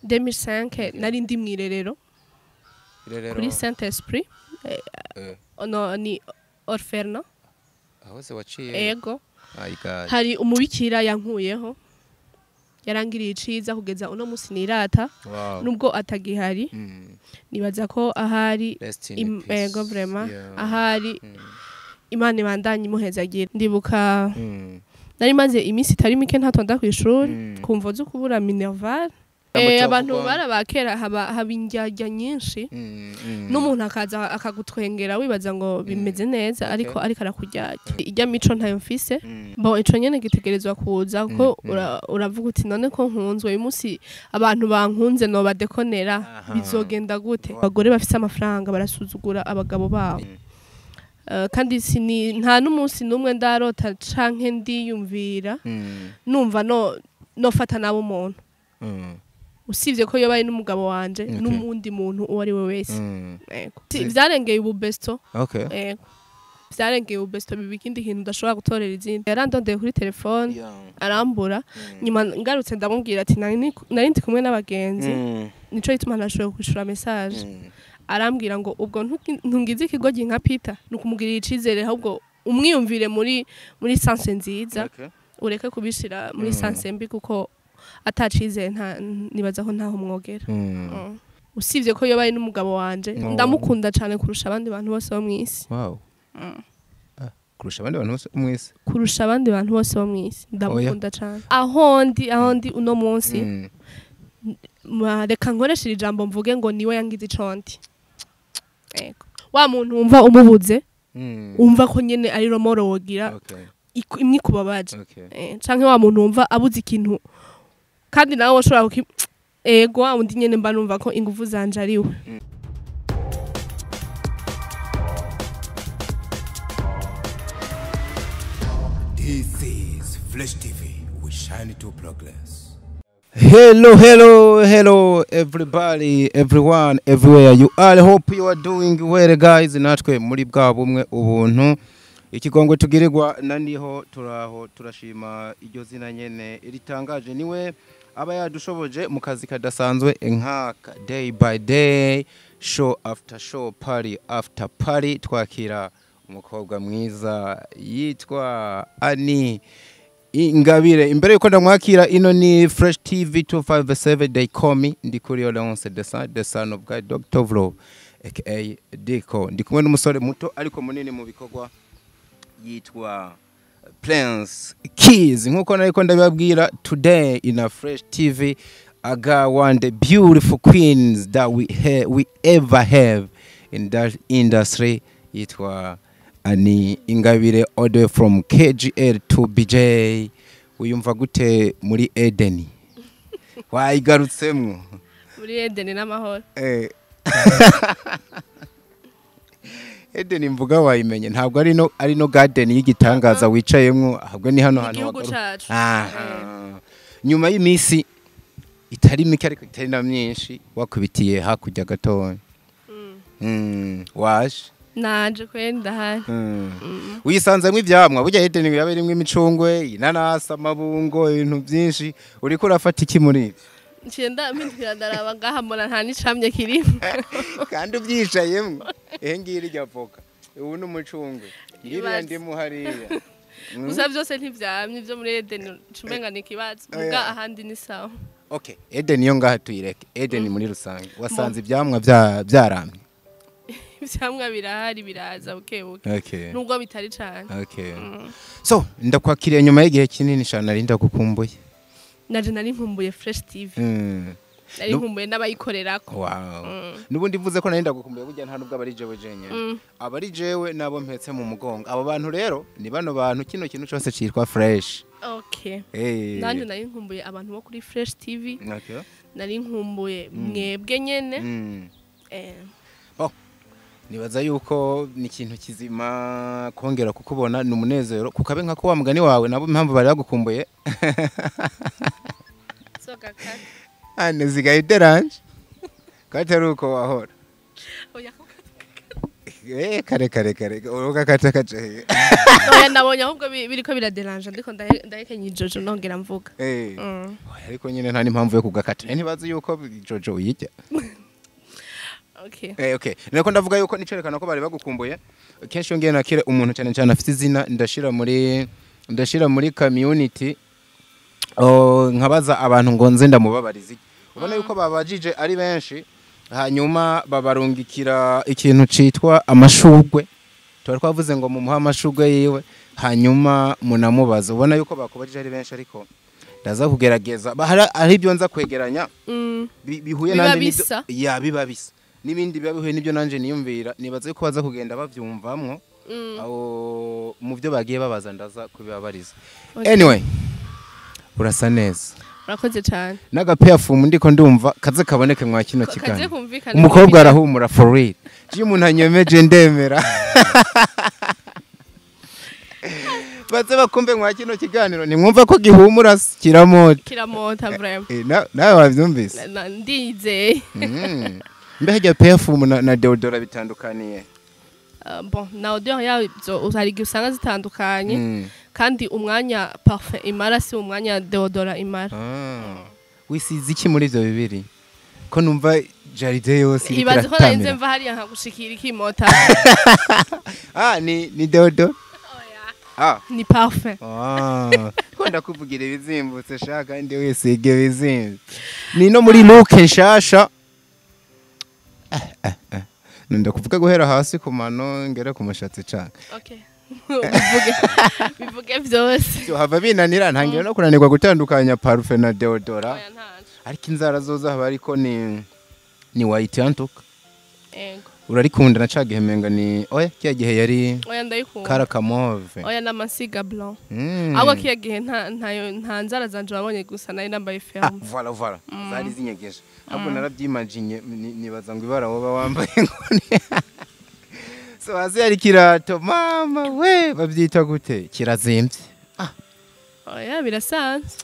2005 nari ndi mwirerero kuri Saint Esprit ono ni orferno aho se waciye ego hari umubikira yankuyeho yarangiriye iciza kugeza uno musi nirata nubwo atagihari nibaza ko ahari ego vraiment ahari Imana ibandanye imuhezagira ndibuka nari maze iminsi itari mike ntatonda kw'ishuri kumva zo kubura minerval abantu barabakera haba injyajya nyinshi n'umuntu akaza akagutwengera wibaza ngo bimeze neza ariko arakujyajya ijya mico ntayo mfise bo ico nyene gitegerezwa kuza ko uravuga uti none ko nkunzwe uyu munsi abantu bankunze no badekonera bizogenda gute abagore bafise amafaranga barasuzugura abagabo babo kandi nta n'umunsi n'umwe ndarota canke ndiyumvira numva no fata nabo umuntu usivye ko yobaye n'umugabo wanje n'umundi muntu uwo ari we wese vyarengeye ubu besto vyarengeye ubu besto biba ikindi kintu udashobora gutorera izindi yarandondeye kuri telefone arambura nyuma ngarutse ndamubwira ati nari ndi kumwe n'abagenzi nico gituma nashoboye kwishura message arambwira ngo ubwo ntungize ikigogi nka Peter nukumugirira icizere ahubwo umwiyumvire muri sanse nziza ureke kubishira muri sanse mbi kuko atacizere nibaza ko ntaho mwogera usivye ko yobaye n'umugabo wanje ndamukunda cyane kurusha abandi bantu bose bo mwisi kurusha abandi bantu bose bo mwisi kurusha abandi bantu bose bo mwisi ndamukunda cyane aho ndi uno munsi reka nkoresheje ijambo mvuge ngo niwe yangize icondi wa muntu wumva umubuze umva ko nyene ari romoro wogira imwe kubabaje canke wa muntu wumva abuze ikintu kandi nawe washobora ego undi nyene mba numva ko ingufu zanje ariwe This is Flash TV. We shine to progress. Hello everybody, everyone, everywhere you are. I hope you are doing well guys. Natwe muri bwa bumwe ubuntu ikigongwe tugirirwa nandiho turashima iryo zina nyene iritangaje niwe aba yadushoboje mu kazi kadasanzwe nkaka day by day, show after show, party after party. Twakira umukobwa mwiza yitwa Ani Ingabire. Imbere yuko ndamwakira ino ni Fresh TV 257 they call me Ndikuri Olonse the son of God, Dr. Vlo aka Diko. Ndikumwe n'umusore muto ariko munini mu bikorwa yitwa Prince Keys. Nkuko nariko ndababwira today in a Fresh TV I got one of the beautiful queens that we ever have in that industry. Yitwa Ani Ingabire all the way from KGL to BJ. Uyumva gute muri Eden? Wayigarutsemwo muri Eden n'amahoro. Eden mvuga wayimenye ntabwo ari no garden y'igitangaza wicayemwo ahubwo ni hano hantu nyuma y'imisi itari mike ariko itari na myinshi wakubitiye hakujya gatoya waje naje kwenda hari wisanzemwe ivyamwa burya Eden yaberimwe imicungwe inanasa amabungo ibintu byinshi uriko urafata iki muri Nchenda mpindukira ndaraba ngaha mbona nta nicamye kirimo kandi ubyishayemwe ngira irya voka ubu n'umucungwe ngiriya ndimu hariya gusa byose ntivyamye byo muri Eden cumenga ni kibazo muga ahandi ni sawa. Okay, Eden yo ngaha tuyireke. Eden muri rusange wasanze ivyamwa byaramye ivyamwa birahari biraza bukebuke okay. Nubwo bitari cyane okay. So ndakwakiriye nyuma y'igihe kinini cyane nari ndagukumbuye. Naje nari nkumbuye Fresh TV. Nari nkumbuye n'abayikorerako. Wow. Nubundi mvuze ko nari ndagukumbuye burya nta nubwo abari jewe jenye. Abari jewe nabo mpetse mu mugongo. Abo bantu rero ni bano bantu kino kintu cyose cyitwa Fresh. Okay. Nanje nari nkumbuye abantu bo kuri Fresh TV. Okay. Nari nkumbuye mwebwe nyene. Nibaza yuko ni ikintu kizima kongera kukubona n'umunezero kukabe nka ko wa mugani wawe nabo impamvu bari bagukumbuye. Soka kati. Ane zigaye deranje. Kataruko wahora. Oya kare uruga kata kaje oya ndabonye ahubwo biriko biraderanje ndiko ndahekenye Jojo nongera mvuga ariko nyine nta n'impamvu yo kugakata ntibazi yuko Jojo uyijya okay niko ndavuga yuko nicerekana ko bari bagukumbuye kenshi yongeye nakire umuntu cyane cyane afite izina ndashira muri community nkabaza abantu ngo nze ndamubabariza ubona yuko babajije ari benshi hanyuma babarungikira ikintu citwa amashugwe twari twavuze ngo mu muha amashugwe yiwe hanyuma munamubaza ubona yuko bakubajije ari benshi ariko ndaza kugerageza ari ibyo nza kwegeranya bihuye nanje biba bisa nibindi bihuye nibyo nanje niyumvira nibaze ko baza kugenda bavyumvamwo aho mu byo bagiye babaza ndaza kubibabariza anyway urasa neza urakoze cyane n'agaperfume ndiko ndumva kaze kaboneke mwa kino kigana umukobwa arahumura for real je umuntu anyemeje ndemera baze bakumbe mwa kino kiganiro nimwumva ko gihumura kiramota vraiment nawe wavyumvise ndize mbega perfume na deodora bitandukaniye bon na odeur yazo uzari usanga zitandukanye kandi umwanya parfum imara si umwanya deodora imara wisize iki muri ivyo bibiri ko numva jaride yose ibaze ko narinze mva hariya nkagushikira ikimota ni deodora ni parfum ko ndakuvugira ibizimbutse shaka ndi wisige bizimbe ni no muri look nshasha nunda kuvuga guhera hasi ku mano ngera ku mushatsi cyane bivuge byose cyo hava binanira ntangire no kunanirwa gutandukanya parfum na deodora ariko inzara zoza haba ariko ni white antuka urarikunda nacagihemenga ni oya kiya gihe yari ndayikunda karakamove na masiga blanc ahubwo kiya gihe nta nzara zanje babonye gusa nari nambaye ferme voilà zari zinyegeje ahubwo narabyimagine nibaza ngo ibara woba wambaye ngone so azi yari kirato mama we babyita gute kirazimvye birasanzwe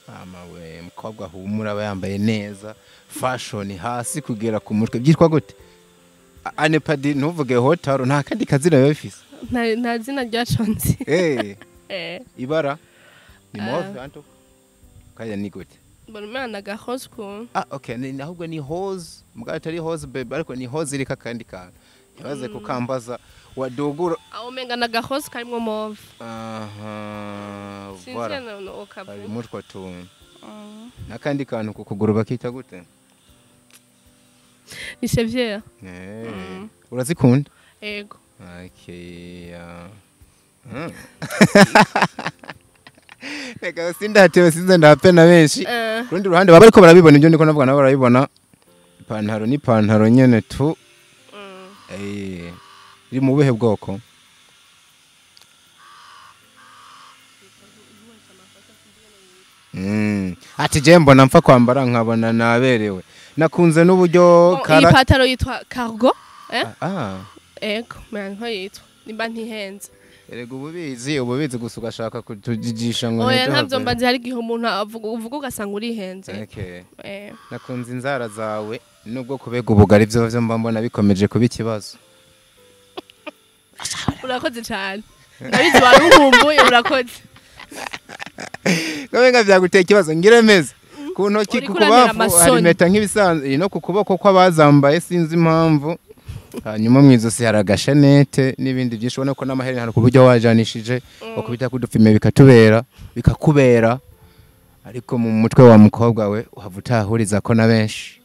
mama we mukobwa humura aba yambaye neza fashion hasi kugera ku mutwe byitwa gute anepadi ntuvuge hotaro nta kandi kazina bifise nta zina ryaconze ibara ni mauve anto kaya ni gute Bonumana ga hose ko okay ni ahubwo ni hose mugata ari hose baby ariko ni hose iri kakandi kana yabaze kukambaza wadogura aho menga na ga hose karimwo mauve voilà ari mutwa tu nakandi kantu kukuguru bakita gute ni chevier urazikunda yego okay Neka sindatewe sinze ndapena benshi kurundi ruhande baba ariko barabibona ibyo ndiko navuga nabo barabibona ipantaro ni pantaro nyene tu iri mu buhe bwoko ati je mbona mpfa kwambara nkabona naberewe nakunze n'uburyo iyi pantaro yitwa cargo ego manko yitwa nimba ntihenze erega ububizi gusa ugashaka kutujijisha ngo oya ntabyo mbanze hari gihe umuntu uvuga ugasanga urihenze nakunze inzara zawe nubwo kubega ubugari byo mba mbona bikomeje kuba ikibazo urakoze cyane ndabizi warumbuye urakoze Kabenga byaguteye ikibazo ngiremeze ku ntoki kukubafu hari meta nk'ibisanzwe no ku kuboko kw'abazambaye sinzi impamvu hanyuma mu izosi hari agashanete n'ibindi byinshi ubona ko n'amaherena hari ku buryo wajanishije wakubita kudupfime bikakubera ariko mu mutwe wa mukobwa we uhavutahuriza ko na benshi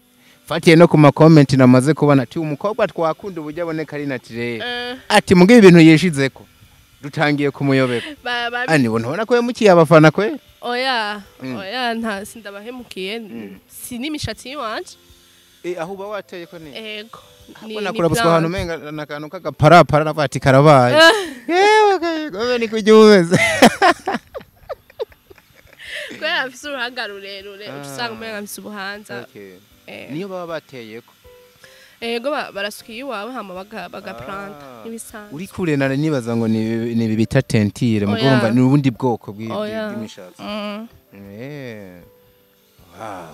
fatiye no ku ma comment namaze kubona ati umukobwa twakunda uburyo aboneka ari naturel ati mugiye ibintu yeshizeko dutangiye kumuyobera ani ubona ko yamukiye abafana kwe oya nta sindabahemukiye si n'imishatsi yiwanje aho uba wateye ko ni ego abona kurabuswa ahantu menga nakantu kagaparapara navati karabaye yewe gobe ni kujyumeze ko yafise uruhanga rurerure usanga umenga mfise ubuhanza niyo baba bateyeko ego barasukiye iwawe hama bagaplanta ibisanzwe uri kurenana nibaza ngo ni bita tentire mugomba ni ubundi bwoko bw'imishatsi wow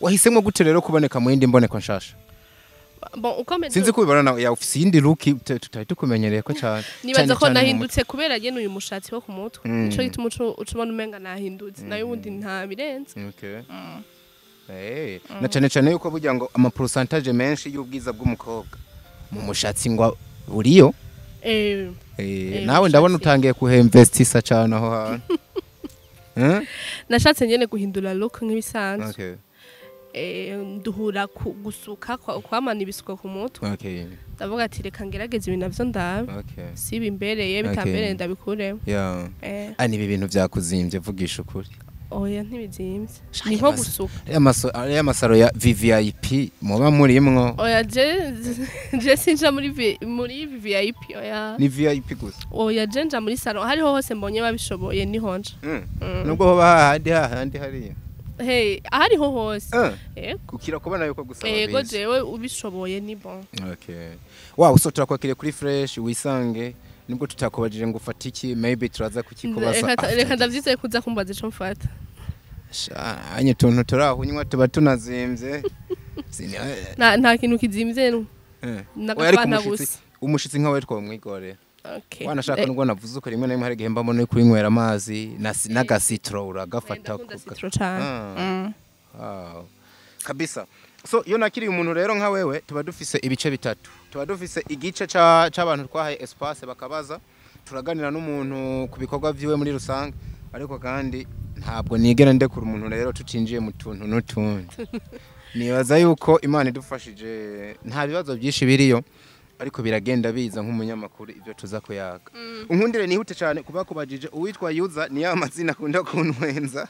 wahisemo gute rero kuboneka mu yindi mboneko nshasha bon ukomeze sinzi kubibona nawe ya ofisi yindi look tutari tukumenyereye ko cyane nibaza ko nahindutse kubera je n'uyu mushatsi wo ku mutwe nico gituma ucubona umenga nahindutse nayo ubundi nta birenze okay na cyane yuko burya ngo ama percentage menshi y'ubwiza bw'umukobwa mu mushatsi ngo uriyo nawe ndabona utangiye kuhemvestisa cyane aho hantu nashatse nyene guhindura look nk'ibisanzwe nduhura gusuka kwamana ibisuko ku mutwe ndavuga ati reka ngerageze ibintu navyo ndabe siba imbereye bitambereye ndabikureho ni ibi bintu vyakuzimbye vugisha ukuri oya ntibizimvye ni nko gusuka ya masaro ya VVIP muba murimwo oya je sinja muri VVIP oya ni VIP gusa oya je nja muri salon hariho hose mbonye babishoboye ni honje nubwo hoba handi hariya ahariho hose kukira kubona yuko gusa yego jewe ubishoboye ni bon wow so turakwakire kuri fresh wisange nubwo tutakubajije ngo ufata iki maybe turaza kukikubaza reka ndavyitse kuza kumbaza ico mfata anye tuntu turahunywa tuba tunazimvye nta kintu kizimvye n'agafana gusa umushitsi nkawe twomwigorera wanashaka nubwo navuze uko rimwe na rimwe hari igihemba mbona yuko inywera amazi n'agasitro uragafata kabisa so iyo nakiriye umuntu rero nka wewe tuba dufise ibice bitatu tuba dufise igice c'abantu twahaye espace bakabaza turaganira n'umuntu ku bikorwa vyiwe muri rusange ariko kandi ntabwo nigera ndekura umuntu rero tucinjiye mu tuntu n'utundi nibaza yuko Imana idufashije nta bibazo byinshi biriyo ariko biragenda biza nk'umunyamakuru ibyo tuza kuyaga unkundire nihute cyane kuba kubajije uwitwa user ni ya mazina akunda kuntwenza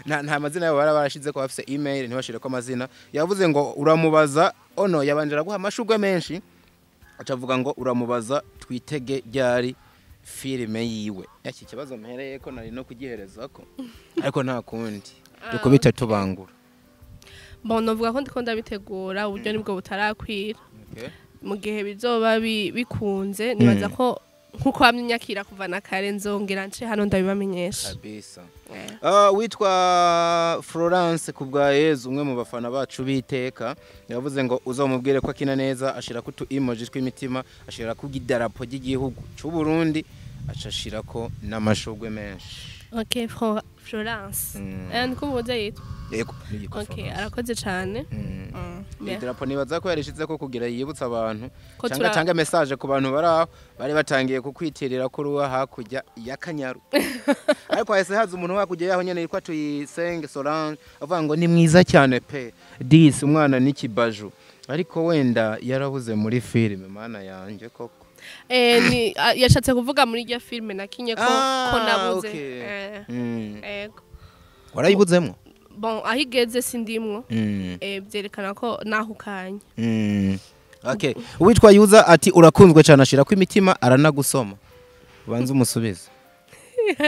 nta mazina yabo barashize ko bafise email ntibashire ko amazina yavuze ngo uramubaza ono yabanje araguha amashugwe menshi acavuga ngo uramubaza twitege ryari filime yiwe yaki kibazo mpereye ko nari no kugihereza ko ariko nta kundi dukubita tubangura bon novuga ko ndiko ndabitegura uburyo nibwo butarakwira mu gihe bizoba bikunze nibaza ko nkuko bamyakira kuva na kare nzongera nce hano ndabibamenyesha kabisa witwa Florence kubwa Yezu umwe mu bafana bacu biteka yavuze ngo uzomubwire ko akina neza ashira ko tu emoji tw'imitima ashira ku gidarapo ry'igihugu cy'u Burundi acashira ko n'amashugwe menshi okay Florence niko muze yitwa yego okay arakoze cyane idarapo nibaza ko yarishize ko kugira yibutsa abantu cyangwa message ku bantu baraho bari batangiye kukwitirira ko ruwa hakujya ya Kanyaru ariko hese haza umuntu wakujya yaho nyene yitwa Tuyisenge Solange avuga ngo ni mwiza cyane pe dis umwana n'ikibaju ariko wenda yarabuze muri filime mana yanje koko ni yashatse kuvuga muri iryo filime nakinye ko nabuze ego warayibuzemo bon ahigeze sindimwo byerekana ko nahukanye okay witwa user ati urakunzwe cyane ashira ko imitima aranagusoma banze umusubize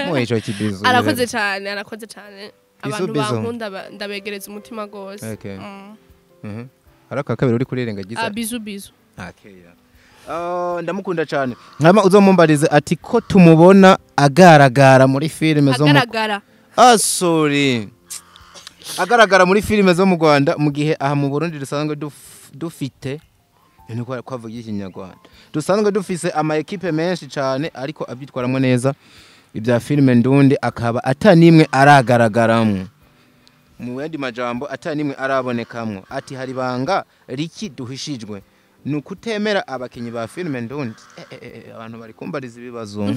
mu ico kibizo arakoze cyane abantu bankunda ndabegereza umutima gose okay haraka kabiri uri kurirengagiza bizu okay ndamukunda cyane nkama uzomumbarize ati ko tumubona agaragara muri filime zo sorry agaragara muri filime zo mu Rwanda mu gihe aha mu Burundi dusanzwe dufite niko kwavuga ikinyarwanda dusanzwe dufise ama equipe menshi cyane ariko abyitwaramwe neza ibya filime ndundi akaba atanimwe aragaragaramo mu yandi majambo atanimwe arabonekamwe ati hari banga riki duhishijwe nukutemera abakinyi ba filime ndundi abantu bari kumbariza ibibazo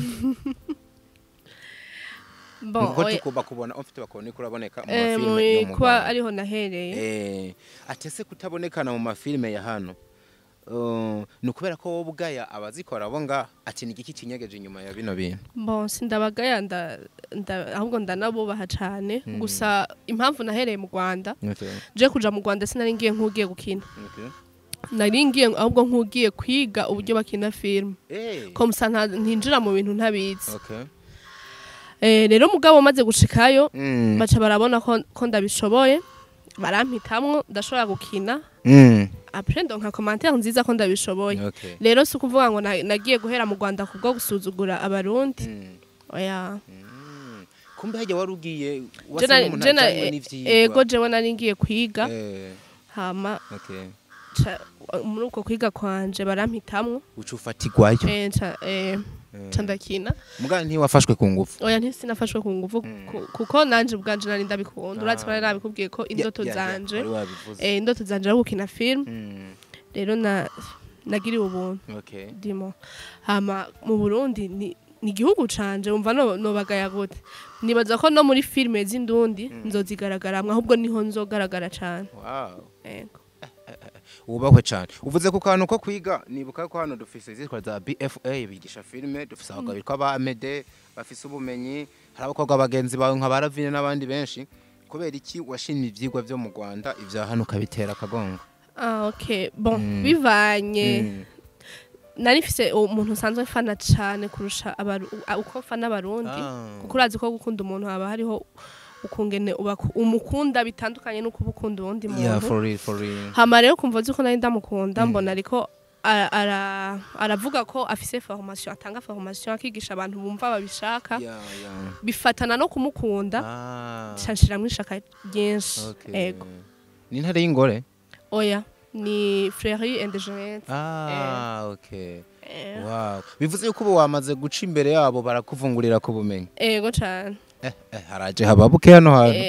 Ngo tukuba kubona ufite bakone kuraboneka mu mafilme yo mu kwa ariho nahereye atese kutabonekana mu mafilme ya hano nukubera ko wowe ubugaya abazikora bo nga ati ni giki kinyegeje inyuma ya bino bintu bon sindabagaya ahubwo ndanabubaha cyane gusa impamvu nahereye mu Rwanda je kuja mu Rwanda sinari ngiye nkugiye gukina nari ngiye ahubwo nkugiye kwiga uburyo bakina film ko musa ntinjira mu bintu ntabizi rero mugabo maze gushikayo baca barabona ko ndabishoboye barampitamwo ndashobora gukina après donc nka commentaire nziza ko ndabishoboye rero si kuvuga ngo nagiye guhera mu Rwanda kubwo gusuzugura abarundi oya kumbe haje warugiye ego jewe nari ngiye kwiga hama muri uko kwiga kwanje barampitamwo uca ufatirwayo ndakina muga ntiwafashwe ku ngufu oya ntisinafashwe ku ngufu kuko nanje ubwanje nari ndabikunda uratse ko nari nabikubwiye ko indoto zanje indoto zanje ari gukina film rero nagiriwe ubuntu ndimo hama mu Burundi ni igihugu canje umva no bagaya gute nibaza ko no muri filme z'indundi nzozigaragaramwe ahubwo niho nzogaragara cyane yego ubahwe cyane uvuze ku kantu ko kwiga nibuka ko hano dufise zitwa za BFA bigisha filme dufise abagabo bitwa ba Amede bafise ubumenyi hari abakobwa bagenzi bawe nka Baravine n'abandi benshi kubera iki washimye ivyigwa byo mu Rwanda ivya hano kabitera kagongo okay bon bivanye nari mfise umuntu usanzwe fana cyane kurusha uko fana abarundi kuko urazi ko gukunda umuntu haba hariho ukungene umukunda bitandukanye nuko ubukunda ubundi muntu for real hama rero kumva uko nari ndamukunda mbona ariko aravuga ko afise formation atanga formation akigisha abantu bumva babishaka bifatana no kumukunda canshira mwishaka ryinshi ego ni ntare y'ingore oya ni Frère and Jeanette okay wow bivuze yuko ubu wamaze guca imbere yabo barakuvungurira ku bumenyi ego cyane haraje hababuke hano hantu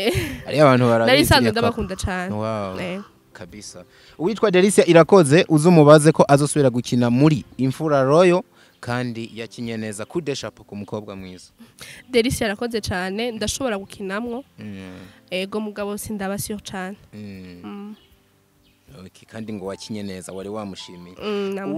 ari abantu barabizi nari sanzwe ndabakunda cyane wow kabisa uwitwa Delicia Irakoze uzumubaze ko azosubira gukina muri Imfura Royal kandi yakinye neza kudeshapo ku mukobwa mwiza Delicia Irakoze cyane ndashobora gukinamwo ego mugabo sindabasiyo cyane okay kandi ngo wakinye neza wari wamushimiye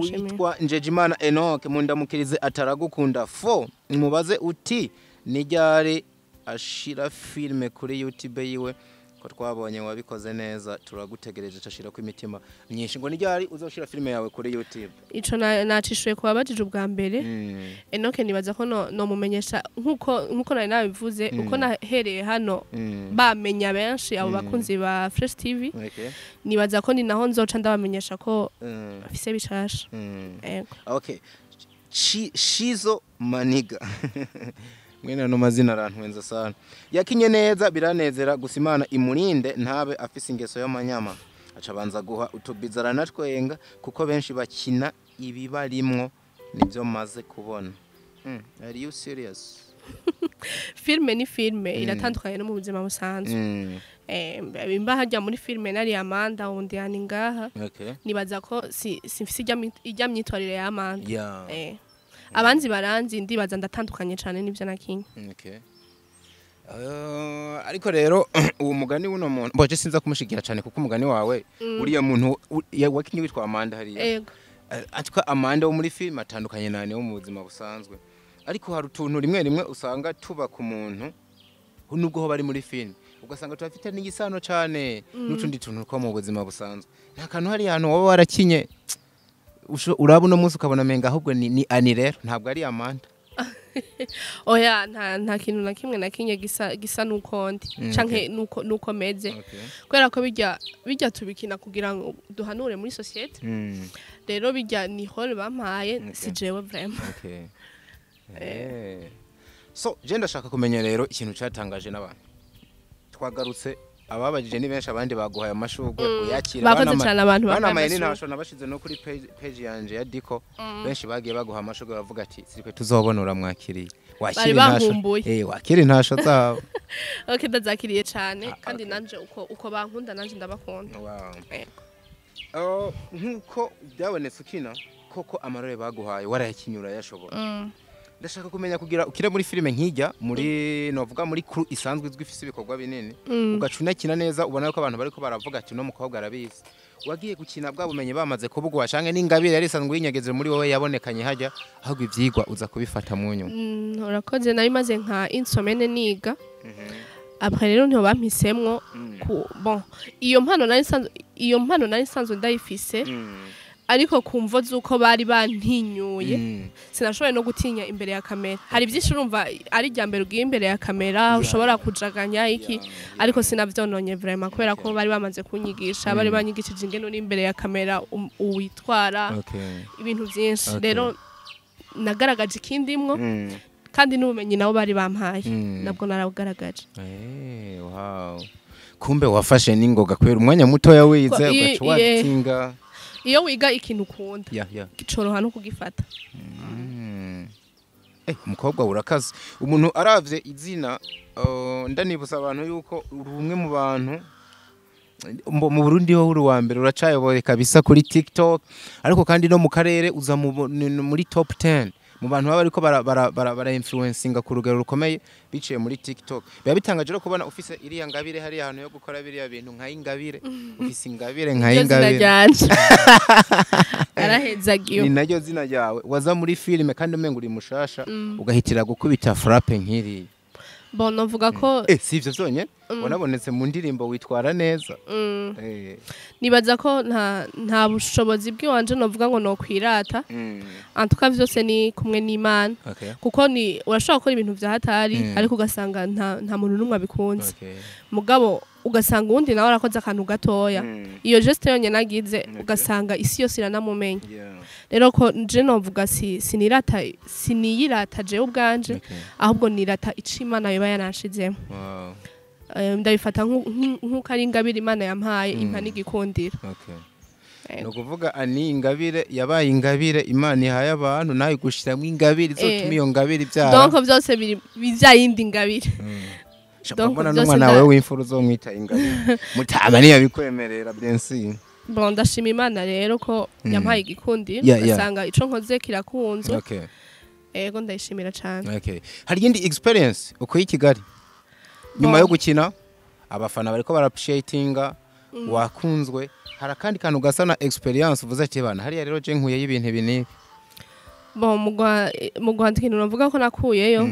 witwa Njejimana Enoch mundamukirize ataragukunda fo mubaze uti nijyare ashira filme kuri YouTube yiwe ko twabonye wabikoze neza turagutegereje cashira ku imitima myinshi ngo nijyari uzoshira filme yawe kuri YouTube ico nacishuye kwa bajije ubwa mbere Enoch nibaza ko no mumenyesha nkuko nari nabivuze uko nahereye hano bamenya benshi abo bakunzi ba Fresh TV nibaza ko ni naho nzoca ndabamenyesha ko afise bishasha okay Shizo Maniga mwene no mazina arantwenza sana yakinye neza biranezera gusimana imurinde ntabe afise ingeso y'amanyama acabanza guha utubizara natwenga kuko benshi bakina ibibarimwo nibyo maze kubona are you serious filme ni filme iratandukanye no mu buzima busanzwe bimba hajya muri filme nari Amanda undi yani ngaha nibaza ko simfise ijya myitwarire ya Amanda abanzi baranzi ndibaza ndatandukanye cyane nivyo nakinye ariko rero uwo mugani wuno muntu boje sinza kumushigira cyane kuko umugani wawe uriya muntu wakinye witwa Amanda hariya atwa Amanda wo muri film atandukanye nane wo mu buzima busanzwe ariko hari utuntu rimwe usanga tuba ku muntu nubwo ho bari muri film ugasanga turafite n'igisano cyane n'utundi tuntu ko mu buzima busanzwe nta kantu hari hano wowe warakinye urabona umunsi ukabona menga ahubwo ni ani rero ntabwo ari Amanda oya nta kintu na kimwe nakinye gisa nuko ndi canke nuko meze kwera ko bijya tubikina kugira ngo duhanure muri societe rero bijya ni hole bampaye si jewe vraiment so je ndashaka kumenya rero ikintu cyatangaje n'abantu twagarutse ababajije ni benshi abandi baguhaye amashugwe uyakira bana mayini ntasho nabashize no kuri page yanje ya Diko benshi bagiye baguha amashugwe bavuga ati sirikwe tuzobonora mwakiriye wakiri ntasho wakiri ntasho zabo okay ndazakiriye cyane kandi nanje uko bankunda nanje ndabakunda nkuko byabonetse ukina koko amarore baguhaye warayakinyura yashobora ndashaka kumenya kugira ukire muri filme nkijya muri novuga muri crew isanzwe izwifise ibikorwa binini ugacuna kina neza ubona ko abantu bariko baravuga ati no mukobwa arabizi wagiye gukina bwa bumenye bamaze kubugwa canke n'ingabire yari isanzwe yinyegeze muri wowe yabonekanye hajya ahubwo ivyigwa uza kubifata munyu urakoze nari maze nka insomene niga après rero ntiho bampisemwo bon iyo mpano nari sanzwe ndayifise ariko kumvo zuko bari bantinyuye sinashoboye no gutinya imbere ya kamera hari byinshi urumva ari rya mbere ugiye imbere ya kamera ushobora kujaganya iki ariko sinavyononye vraiment kubera ko bari bamaze kunyigisha bari banyigishije ingeno n'imbere ya kamera uwitwara ibintu byinshi rero nagaragaje ikindimwo kandi n'ubumenyi nabo bari bampaye nabwo narabugaragaje wow kumbe wafashe ningoga kwera umwanya muto ya wize ugacuwatinga iyo wiga ikintu ukunda gicoroha no kugifata. Umukobwa urakaze umuntu aravye izina ndanibuza abantu yuko rumwe mu bantu mu Burundi ho uri wa mbere uracayoboye kabisa kuri TikTok ariko kandi no mu karere uza muri top 10 mu bantu baba ariko bara influencinga ku rugero rukomeye biciye muri TikTok. Biba bitangaje rero kubona ufise iriya ngabire hari ahantu yo gukora biriya bintu nka ingabire ufise ingabire nka ingabire arahezagiyo ni naryo zina ryawe waza muri filime kandi umenga uri mushasha ugahitira gukubita frappe nkiri bon novuga ko sivyo vyonye wanabonetse mu ndirimbo witwara neza nibaza ko nta bushobozi bw'iwanje novuga ngo no kwirata antuka vyose ni kumwe n'Imana kuko ni urashobora gukora ibintu vya hatari ariko ugasanga nta muntu numwe abikunze mugabo ugasanga undi nawe arakoze akantu gatoya iyo geste yonye nagize ugasanga isi yose iranamumenye rero ko je novuga siniyirata je ubwanje ahubwo nirata icimana yoba yanashizemo ndabifata nk'uko ari ingabire Imana yampaye impa n'igikundiro. No kuvuga ani ingabire yabaye ingabire Imana ihaye abantu nayo gushiramo ingabire izotuma iyo ngabire ibyara donc byose bizayindi ingabire Mbona n'umwana wawe w'imfuru uzomwita ingabire mutama niyo bikwemerera Brensi. Bon ndashima Imana rero ko yampaye igikundiro asanga ico nkoze kirakunzwe. Ego ndayishimira cyane. Hari yindi experience uko i Kigali nyuma yo gukina abafana bariko barappreciatinga wakunzwe harakandi kantu gasa na experience uvuze ati bana hariya rero je nkuye y'ibintu binini. Bon mu Rwanda ikintu navuga ko nakuyeyo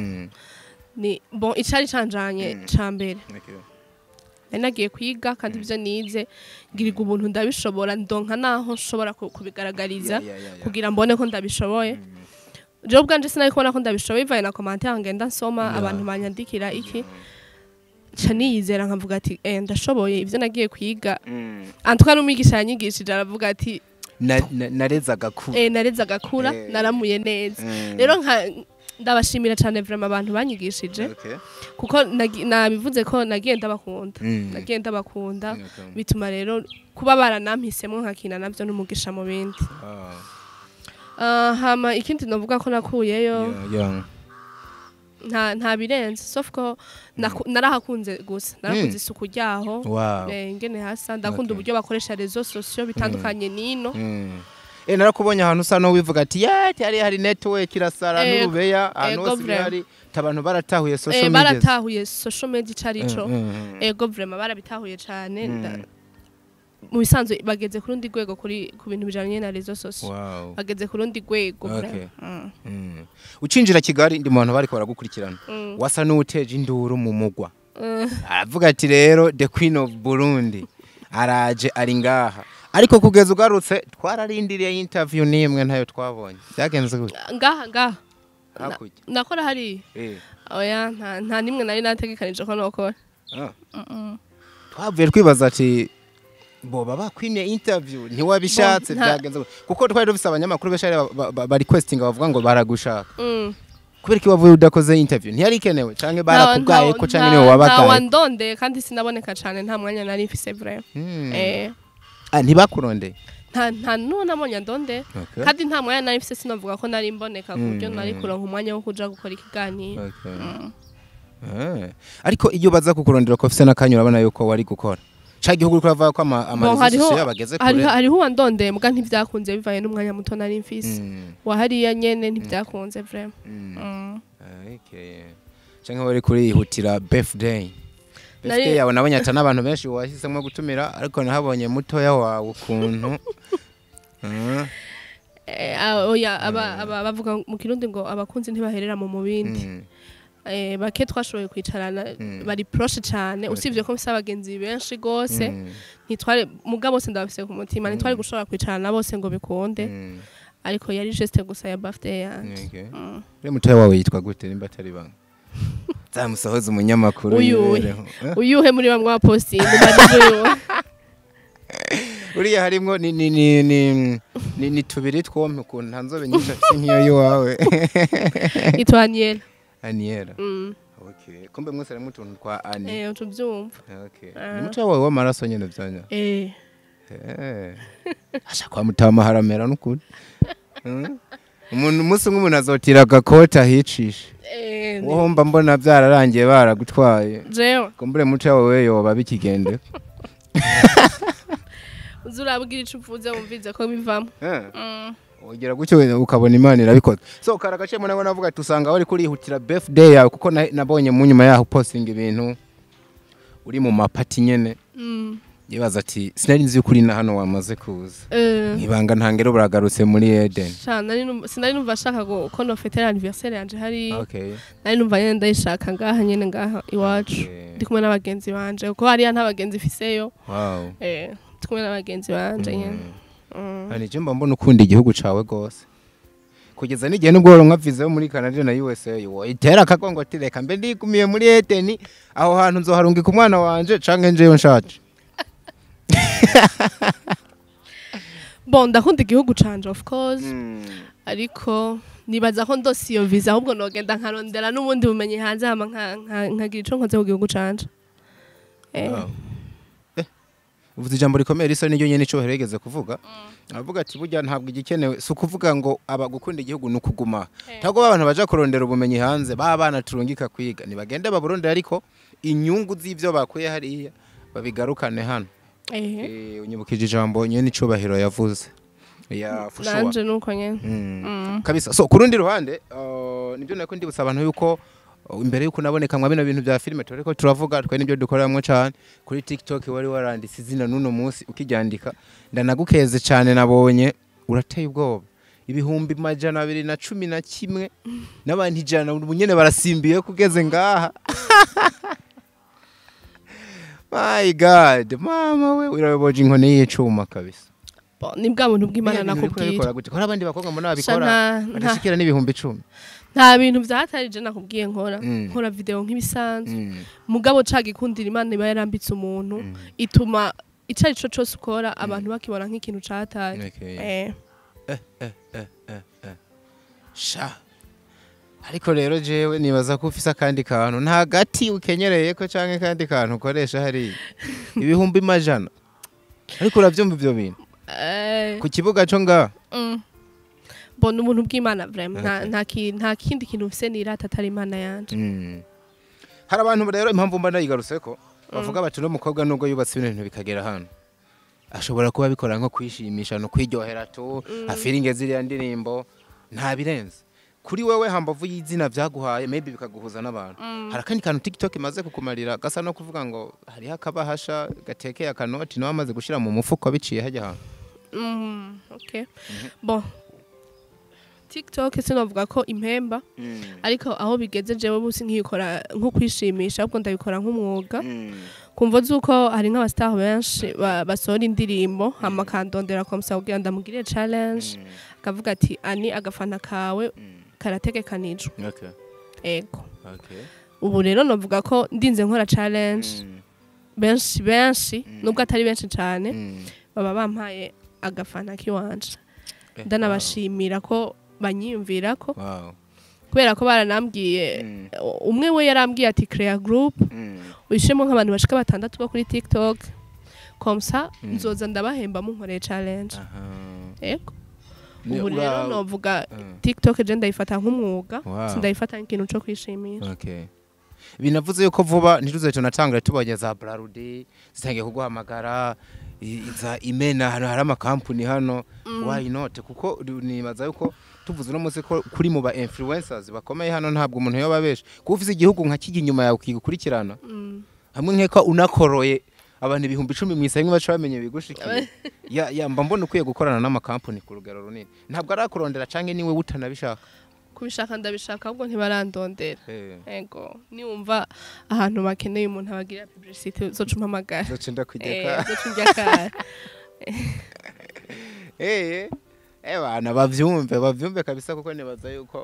ni bon icari canjanye cambere nagiye kwiga kandi ivyo nize ngiriga ubuntu ndabishobora ndonka naho nshobora kubigaragariza kugira mbone ko ndabishoboye. Je bwanje sinari kubona ko ndabishoboye bivaye na commentaire ngenda nsoma abantu banyandikira iki caniyizera nkavuga ati ndashoboye ivyo nagiye kwiga antuka n'umwigisha yanyigishije aravuga ati nareza gakura nareza gakura naramuye neza rero ndabashimira cyane vraiment abantu banyigishije kuko nabivuze ko nagiye ndabakunda bituma rero kuba baranampisemo nkakina navyo n'umugisha mu bindi. Hama ikindi navuga ko nakuyeyo nta birenze sauf ko narahakunze gusa narakunze isuku ryaho ngene hasa ndakunda uburyo bakoresha réseaux sociaux bitandukanye nino narakubonye ahantu usa no wivuga ati hari network irasara n'urubeya ahantu hose hari abantu baratahuye social media carico ego vraiment barabitahuye cyane mu bisanzwe bageze ku rundi rwego ku bintu bijanye na réseaux sociaux bageze ku rundi rwego ucinjira Kigali ndi mu bantu bariko baragukurikirana wasa n'uteje induru mu mugwa aravuga ati rero the queen of Burundi araje ari ngaha ariko kugeza ugarutse twararindiriye interview nimwe ntayo twabonye byagenze gute ngaha nakora hari oya nta nimwe nari nategekanije ko nokora twavuye twibaza ati boba bakwimye interview ntiwabishatse byagenze kuko twari dufise abanyamakuru beshare ba requestinga bavuga ngo baragushaka kubera ki wavuye udakoze interview ntiyari ikenewe canke barakubwaye ko canke niwe wabakaye wandonde kandi sinaboneka cyane nta mwanya nari mfise vraiment ntibakuronde nta none amonya ndonde kandi nta mwanya nari mfise sinavuga ko nari mboneka ku buryo nari kuronka umwanya wo kuja gukora ikiganiro. Ariko iyo baza kukurondera ko ufise nakanyura abana yuko wari gukora ca gihugu uriko uravuga ko amarezo yabageze kure hariho wandonde muga ntivyakunze bivaye n'umwanya muto nari mfise wahariya nyene ntivyakunze vraiment. Canke wari kurihutira birthday yawe nabonye ata n'abantu benshi wahisemo gutumira ariko nahabonye mutoya wawe ukuntu oya bavuga mu Kirundi ngo abakunzi ntibaherera mu mubindi bake twashoboye kwicarana bari proche cyane usivye ko mfise abagenzi benshi gose ntitware mugabo bose ndabafise ku mutima ntitware gushobora kwicarana bose ngo bikunde ariko yari geste gusa ya birthday yanje. Mutoya wawe yitwa gute nimba atari banga zamusohoza umunyamakuru uyuhe muri bamwe posting uyu uriya harimo ni tubiri twompe ukuntu ntanzobe nyinshi afite nk'iyo yiwawe itwa Aniela. Okay. Kumbe mwese ari mutuntu twa Ani. Utubyumva. Okay. Ni muto wawe w'amaraso nyene byanya. asha kwa Mutama haramera n'ukuri umuntu umunsi umuntu azotira agakota hicishe wowe mba mbona byararangiye baragutwaye jewe kumbure muco wawe yoba bikigende uzurabwira icuvuze mumvize ko bivamo ugira gutyo ukabona Imana irabikoze so karagacemo nabo navuga tusanga wari kurihutira birthday yawe kuko nabonye mu nyuma yaho posting ibintu uri mu mapati nyene yibaza ati sinari nzi ukuri na hano wamaze kuza ibanga ntangero buragarutse muri Eden sinari numva shaka ko no fete anniversaire yanje hari okay nari numva nyene ndayishaka ngaha nyene ngaha iwacu ndi kumwe n'abagenzi banje kuko hari n'abagenzi fiseyo wow ndi kumwe n'abagenzi banje nyene hani jemba mbona ukunda igihugu cawe gose kugeza n'igihe n'ubwo nka vize muri Canada na USA yo itera kagongo tireka mbe ndikumiye muri Eden aho hantu nzoharungika umwana wanje canke njeyo nshaje bon ndakunda igihugu canje of course ariko nibaza ko ndose iyo visa ahubwo nogenda nkarondera n'ubundi bumenye hanze hama nkagira ico nkoze ku gihugu canje uvuze ijambo rikomeye risa n'iryo nyene ico heregeze kuvuga avuga ati burya ntabwo igikenewe su kuvuga ngo abagukunda igihugu n'ukuguma tago abantu baje kurondera ubumenyi hanze bana turungika kwiga nibagende baburondera ariko inyungu z'ivyo bakuye hariya babigarukane hano unyibukije ijambo nyene icubahiro yavuze ya fushwa nanje nuko nyene kabisa so kurundi ruhande nibyo nako ndibutsa abantu yuko imbere yuko naboneka mwa bino bintu bya filime turiko turavuga twe nibyo dukoreramwe cyane kuri TikTok wari waranditse izina nuno munsi ukijyandika ndanagukeze cyane nabonye urateye ubwoba ibihumbi 211 n'abantu ijana ubunyene barasimbiye kugeze ngaha my god mama we uraboje inkone y'icuma kabisa ni bwa buntu bw'Imana nakubwira ko abandi bakobwa mbona babikora badashikira n'ibihumbi 10 nta bintu vyatarije nakubwiye nkora video nk'ibisanzwe mugabo cagikundira Imana iba yarambitse umuntu ituma icari cyo cyose ukora abantu bakibona nk'ikintu catari sha ariko rero jewe nibaza ko ufise akandi kantu nta gati ukenyereye ko canke kandi kantu ukoresha hari ibihumbi 100 ariko uravyumva ivyo bintu ku kibuga cyo nga bona umuntu bw'Imana vraiment nta kindi kintu ufise nirata atari Imana yanje hari abantu rero impamvu mba nayigarutse ko bavuga bati no mukobwa nubwo yubatse ibintu bikagera hano ashobora kuba bikora nko kwishimisha no kwiryohera to afiringe ziriya ndirimbo nta birenze kuri wewe hambavu y'izina vyaguhaye maybe bikaguhuza n'abantu hari kandi kantu TikTok imaze kukumarira gasa no kuvuga ngo hari hakabahasha gatekeye akanoti no amaze gushira mu mufuko biciye hajya hantu okay bon TikTok sinovuga ko impemba ariko aho bigeze jewe busi nkikora nko kwishimisha ahubwo ndabikora nk'umwuga kumva zuko hari nk'abastar benshi basohora indirimbo hama kandondera komsa kugira ndamugire challenge akavuga ati ani agafana kawe karategekanijwe ego ubu rero novuga ko ndinze nkora challenge benshi nubwo atari benshi cyane baba bampaye agafana kiwanje ndanabashimira ko banyiyumvira ko kubera ko baranambwiye umwe we yarambwiye ati create group uyishemo nk'abantu bashika 6 bo kuri TikTok komsa nzoza ndabahemba mu nkore challenge ego ubu rero novuga TikTok je ndayifata nk'umwuga sindayifata nk'ikintu cyo kwishimisha binavuze yuko vuba ntiruze cyo natangire tubonye za Brarudi zitangiye kuguhamagara iza imena hano hari amakampuni hano why not kuko nibaza yuko tuvuze no munsi ko kuri mu ba influencers bakomeye hano ntabwo umuntu yobabesha kuko ufise igihugu nka kigi nyuma yawe kigukurikirana hamwe nkeka unakoroye abantu ibihumbi 10 mwisaye baca bamenye bigushikiye ya mba mbona ukwiye gukorana n'amakampuni ku rugero runini ntabwo arakurondera canke niwe utanabishaka kubishaka ndabishaka ahubwo ntibarandondera ego niwumva ahantu bakeneye umuntu abagira publicity zocuma magara zocunda kujyaka zocunjaka bana bavyumve kabisa kuko nibaza yuko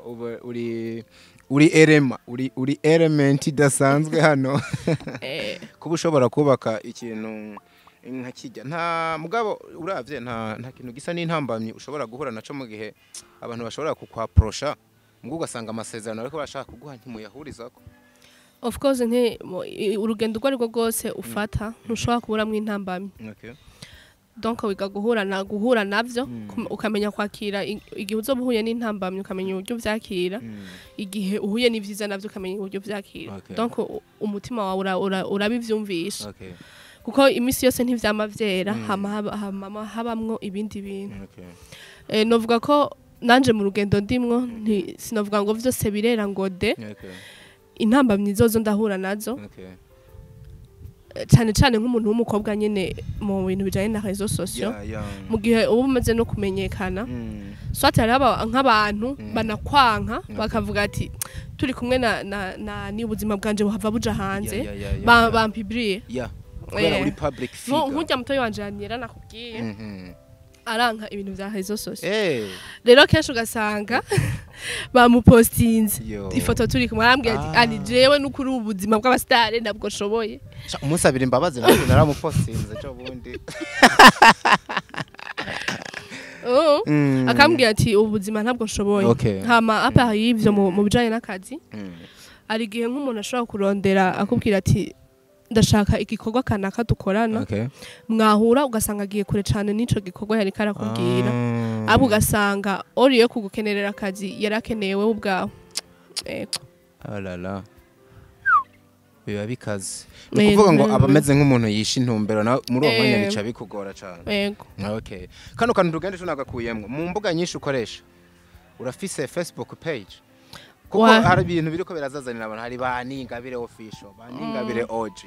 uri element idasanzwe hano kuba ushobora kubaka ikintu nka kijya nta mugabo uravye nta kintu gisa n'intambamye ushobora guhura naco mu gihe abantu bashobora kukwaprosha mugo ugasanga amasezerano ariko bashaka kuguha ntimuyahurizako of course urugendo rwo rwose ufata ntushobora kuburamwe intambamye donc wiga guhura navyo ukamenya kwakira igihe uzobuhuye n'intambamye ukamenya uburyo vyakira igihe uhuye n'ivyiza navyo ukamenya uburyo vyakira donc umutima wawe urabivyumvisha kuko imisi yose ntivyama vyera habamwo ibindi bintu novuga ko nanje mu rugendo ndimwo sinovuga ngo vyose birera ngo de intambamye zozo ndahura nazo cyane cyane nk'umuntu w'umukobwa nyene mu bintu bijanye na réseaux sociaux mu gihe ubu umaze no kumenyekana soit hari nk'abantu banakwanka bakavuga ati turi kumwe na ni ubuzima bwanje buhava buja hanze bampibriye uri public figure nk'ujya mutoyi wanje yanira nakubwiye aranka ibintu vya réseaux sociaux rero kenshi ugasanga bamupostinze ifoto turi kumwe arambwiye ati ani jewe n'ukuri ubuzima bw'abastare ntabwo nshoboye umusabira imbabazi nawe naramupostinze cyo bundi akambwiye ati ubuzima ntabwo nshoboye hama apa y'ivyo mu bijanye n'akazi ari gihe nk'umuntu ashobora kurondera akubwira ati ndashaka igikorwa kanaka dukorana mwahura ugasanga agiye kure cyane n'ico gikorwa yari karakubwira abo ugasanga oriye kugukenerera akazi yarakenewe ubwawe alala biba bikaze ni kuvuga ngo abameze nk'umuntu yisha intumbero muri uwo mwanya bica bikugora cyane kano kantu tugende tunagakuyemwo mu mbuga nyinshi ukoresha urafise Facebook page kuko hari ibintu biriko birazazanira abantu hari ba Ningabire official ba Ningabire OG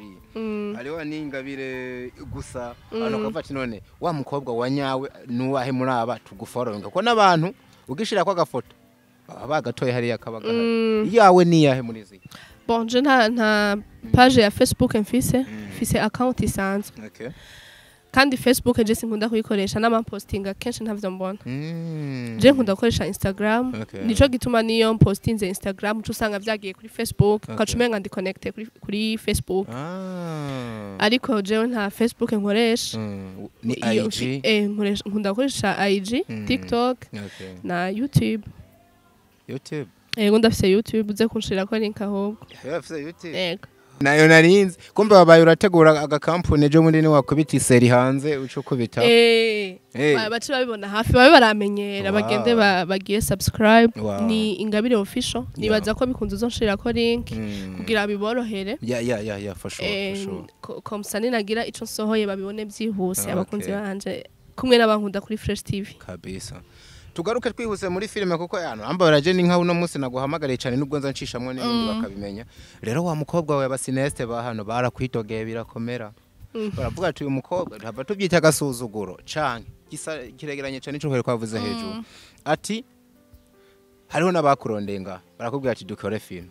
hari wa Ningabire gusa ano kavati none wa mukobwa wa nyawe nuwahe muri aba tugufollowinga ko nabantu ugishira kwa gafoto bagatoye hari yakabaga yawe ni yahe muri zi bon je nta page ya Facebook mfise account isanzwe kandi Facebook je sinkunda kuyikoresha n'amapostinga kenshi ntavyo mbona je nkunda gukoresha Instagram nico gituma niyo postinze Instagram usanga vyagiye kuri Facebook ukacumenga ndi connected kuri Facebook ariko je nta Facebook nkoresha ni IG nkunda gukoresha IG TikTok na YouTube ndafise YouTube uze kunshira ko link ahubwo nayo narinzi kumbe babaye urategura agakampune je muri ni wakubita iseri hanze uco kubita bace babibona hafi babe baramenyera bagende bagiye subscribe ni Ingabire official nibaza ko bikunze uzonshira ko link kugira biborohere for sure komsani nagira ico nsohoye babibone byihuse abakunzi banje kumwe n'abankunda kuri Fresh TV kabisa tugaruke twihuse muri filime kuko yano amba baraje ni nka uno munsi naguhamagariye cyane nubwo nza ncishamwe n'ibindi bakabimenya rero wa mukobwa we basineste ba hano barakwitogeye birakomera baravuga ati uyu mukobwa hava tubyita gasuzuguro canke kiregeranye cyane ico kwere kwavuze hejuru ati hariho nabakurondenga barakubwira ati dukore film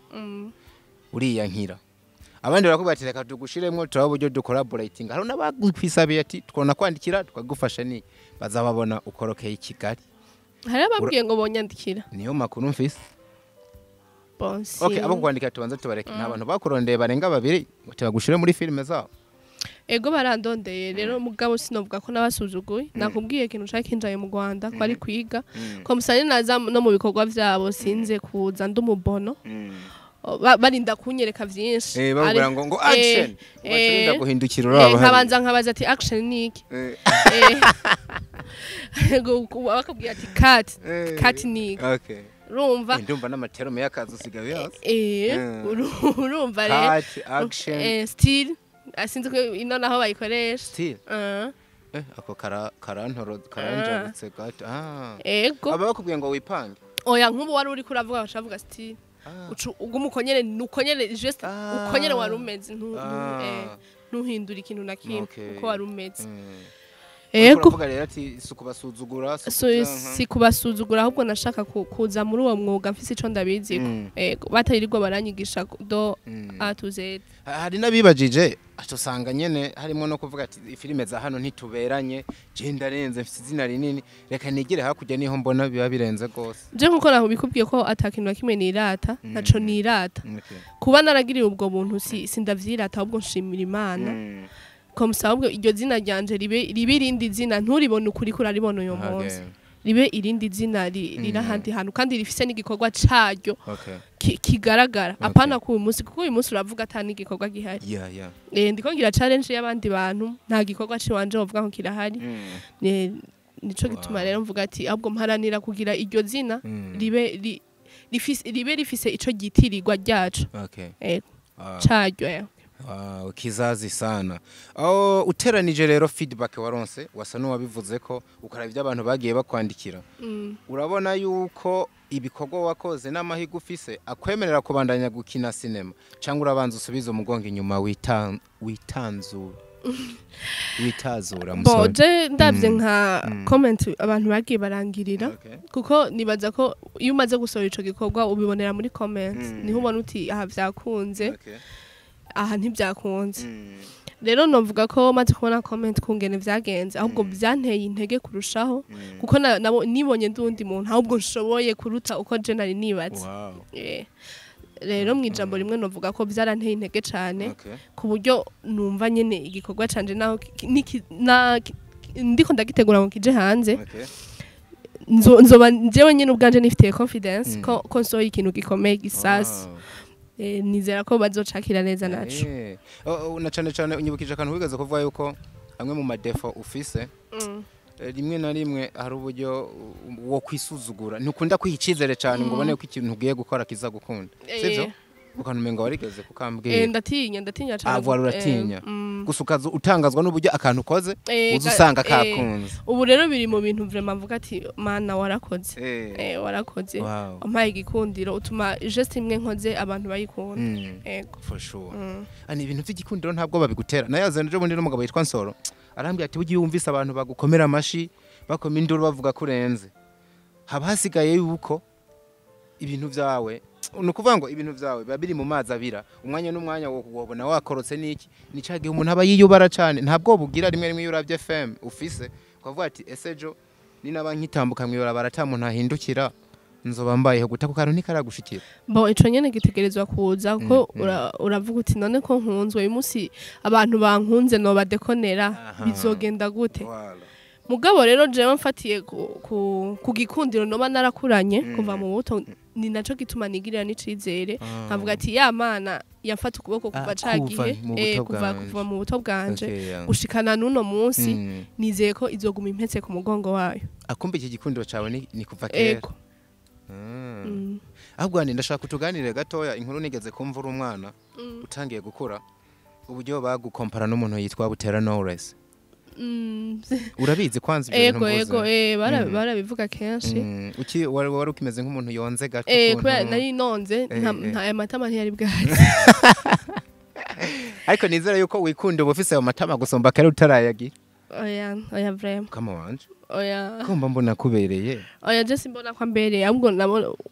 uriya nkira abandi barakubwira ati reka tugushiremwo turaho buryo ducollaborating hariho nabagukwisabiye ati twona kwandikira tukagufasha ni bazababona ukorokeye Kigali hari ababwiye ngo bonyandikira niyo makuru mfise bonsi abo kwandika tubanza tubareke n'abantu bakurondeye barenga babiri bagushire muri filime zabo ego barandondeye rero mugabo sinovuga ko nabasuzuguye nakubwiye ikintu ushaka kinjaye mu Rwanda ko ari kwiga ko musanye naza no mu bikorwa vyabo sinze kuza ndumubono barinda kunyereka vyinshi bavuga ngo action barinda guhindukira urabo nkabaza ati action niki bakabwira ati cut niki urumva ndumva n'amaterme y'akazi usigaye yose urumva rero cut action still asinze ko ino naho bayikoresha still ako karanjabutse gato ego aba bakubwiye ngo wipange oya nk'ubu wari uri kuravuga bashavuga still ugumukonyere nukonyere just ukonyere warumeze ntuhindura ikintu na kimwe uko warumeze ego rero ati sikubasuzugura sikubasuzugura ahubwo nashaka kuza muri uwo mwuga mfise ico ndabizi batayirirwa baranyigisha do A to Z hari nabibajije atosanga nyene harimo no kuvuga ati filime za hano ntituberanye je ndarenze mfise izina rinini reka nigire hakujya niho mbona biba birenze gose je nkuko naho bikubwiye ko atakintu nakimwe nirata naco nirata kuba naragiriye ubwo buntu sindavyirata ahubwo nshimira Imana komsa ahubwo iryo zina ryanje ribe rindi zina nturibone ukuri kuraribona uyo munsi ribe irindi zina rira handi hantu kandi rifise n'igikorwa caryo kigaragara apana ku umunsi kuko uyu munsi uravuga atani igikorwa gihari ndiko ngira challenge y'abandi bantu nta gikorwa ciwanje bavuga ko kirahari nico gituma rero mvuga ati ahubwo mparanira kugira iryo zina ribe rifise ico gitirirwa ryacu caryo Wow, kizazi sana. Uteranije rero feedback waronse wasa n'uwabivuze ko ukaraba ibyo abantu bagiye bakwandikira. Urabona yuko ibikorwa wakoze n'amahigo ufise akwemerera kubandanya gukina cinema cyangwa urabanza usubiza umugongo inyuma witazura musore. Boje ndavye nka comment abantu bagiye barangirira kuko nibaza ko iyo umaze gusohora ico gikorwa ubibonera muri comments niho ubona uti aha vyakunze. Aha ntibyakunze rero novuga ko maze kubona comment kungene vyagenze ahubwo byanteye intege kurushaho kuko nibonye ndundi muntu ahubwo nshoboye kuruta uko je nari nibaze rero mwijambo rimwe novuga ko byaranteye intege cyane ku buryo numva nyene igikorwa canje naho ndiko ndagitegura ngo kije hanze nzoba jewe nyene ubwanje nifitiye confidence ko nsohoye ikintu gikomeye gisasi nizera ko bazocakira neza naco na cyane unyibukije akantu wigaze kuvuga yuko amwe mu madefo ufise rimwe na rimwe hari uburyo wo kwisuzugura ntukunda kwihicizere cyane ngo ubone ko ikintu ugiye gukora kiza gukunda sivyo ukanumenga warigeze kukambwira ndatinya cyane avuga uratinya gusukaza utangazwa n'uburyo akantu koze uzusanga kakunze ubu rero biri mu bintu vraiment mvuga ati mana warakoze warakoze ampaye igikundiro utuma just imwe nkoze abantu bayikunda for sure ani ibintu by'igikundiro ntabwo babigutera nayazana je bundi n'umugabo yitwa Nsoro arambye ati bugiye wumvise abantu bagukomera amashi bakoma induru bavuga kurenze haba hasigaye yuko ibintu byawe nukuvuga ngo ibintu byawe babiri mu mazi abira umwanya n'umwanya wo kubona wakorotse niki nicagiye umuntu aba yiyubara cyane ntabwo bugira rimwe rimwe yuravye FM ufise kwavuga ati esejo ni nabankitambuka mwibara baratamuntu ahindukira nzoba mbayeho gutako kantu ntikaragushikira bo ico nyene gitegerezwa kuza ko uravuga uti none ko nkunzwe uyu munsi abantu bankunze no badekonera bizogenda gute mugabo rero jewe mfatiye ku gikundiro noba narakuranye kuva mu buto ni naco gituma nigirira n'icizere nkavuga ati ya mana yafata ukuboko kuva cagihe kuva mu buto bwanje gushikana nuno munsi nizeye ko izoguma impetse ku mugongo wayo akumba iki gikundiro cawe ni kuva kera ahubwo ndashaka kutuganire gatoya inkuru nigeze kumva umwana utangiye gukura uburyo bagukompara n'umuntu yitwa Butera Knowless urabizi kwanza ibintu mvuze barabivuga kenshi uki wari ukimeze nk'umuntu yonze gato kubera nari nonze nta matama ntiyari bwaje ariko nizera yuko wikunda ubufise ayo matama gusomba kare utarayagira oya vraiment kama wanje oya kumba mbona kubereye oya je simbona kwa mbereye ahubwo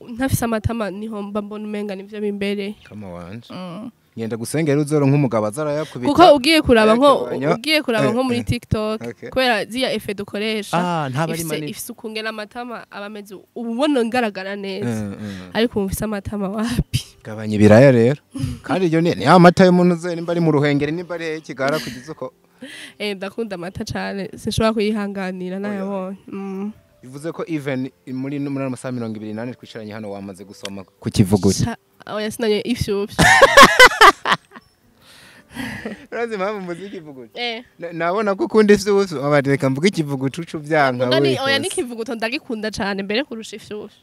ntafise amatama niho mbona umenga nivyo bimbereye kama wanje ngenda gusengera uzoro nk'umugabo azarayakubita kuko ugiye kuraba nko muri TikTok kwera ziya effet dukoresha ifise ukungena amatama abameze ububona ngaragara neza ariko umvise amatama wapi gabanya ibiraya rero kandi iryo ni amata y'umuntu ze nimba ari mu ruhengeri nimba ari kigara kugize uko ndakunda amata cyane sinshobora kuyihanganira nayabonye bivuze ko even muri amasaha 28 twicaranye hano wamaze gusoma ku kivuguti oya sinanye ifyufye urazi mpamvu muziki ikivuguti nabona ko ukunda ifyufye abareka mvuga ikivuguti ucu byanka oya n'ikivuguto ndagikunda cyane mbere kurusha ifyufye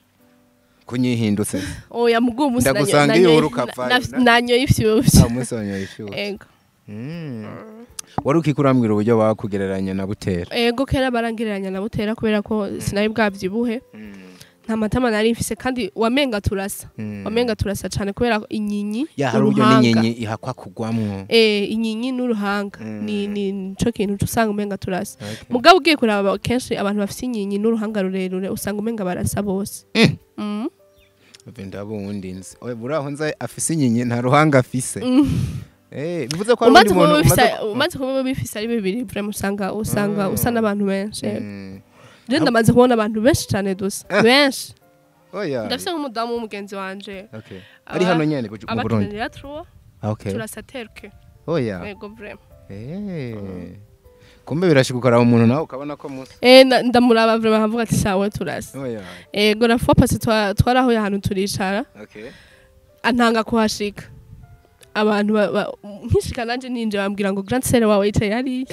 kunyihindutse oya mugumu ndagusanga iyo urukapfa nanyo ifyufye umunsi wanyo ifyufye ego wari ukikurambwira uburyo bakugereranya na Butera ego kera barangereranya na Butera kubera ko sinayi bwavyibuhe nta matama nari mfise kandi wamenga turasa cyane kubera inyinyi hari uburyo n'inyenyi ihakwa kugwamwo inyinyi n'uruhanga ni cyo kintu usanga umenga turasa mugabo ugiye kuraba kenshi abantu bafise inyinyi n'uruhanga rurerure usanga umenga barasa bose ndabundi nzi buraho nza afise inyinyi nta ruhanga afise bivuze ko ari umuntu umaze kuba bifise ari bibiri vraiment usanga usa n'abantu benshi je ndamaze kubona abantu benshi cyane dusa benshi ndafise nk'umudamu w'umugenzi wanje ari hano nyene mu Burundi abakenera turasa terke ego vraiment kumbe birashikukara umuntu nawe ukabona ko musa ndamuraba vraiment nkavuga ati sawa turasi ego la fois passé twaraho ahantu turicara antanga kuhashika abantu nkishika nanje ninje bambwira ngo grand sœur wawe yicaye hari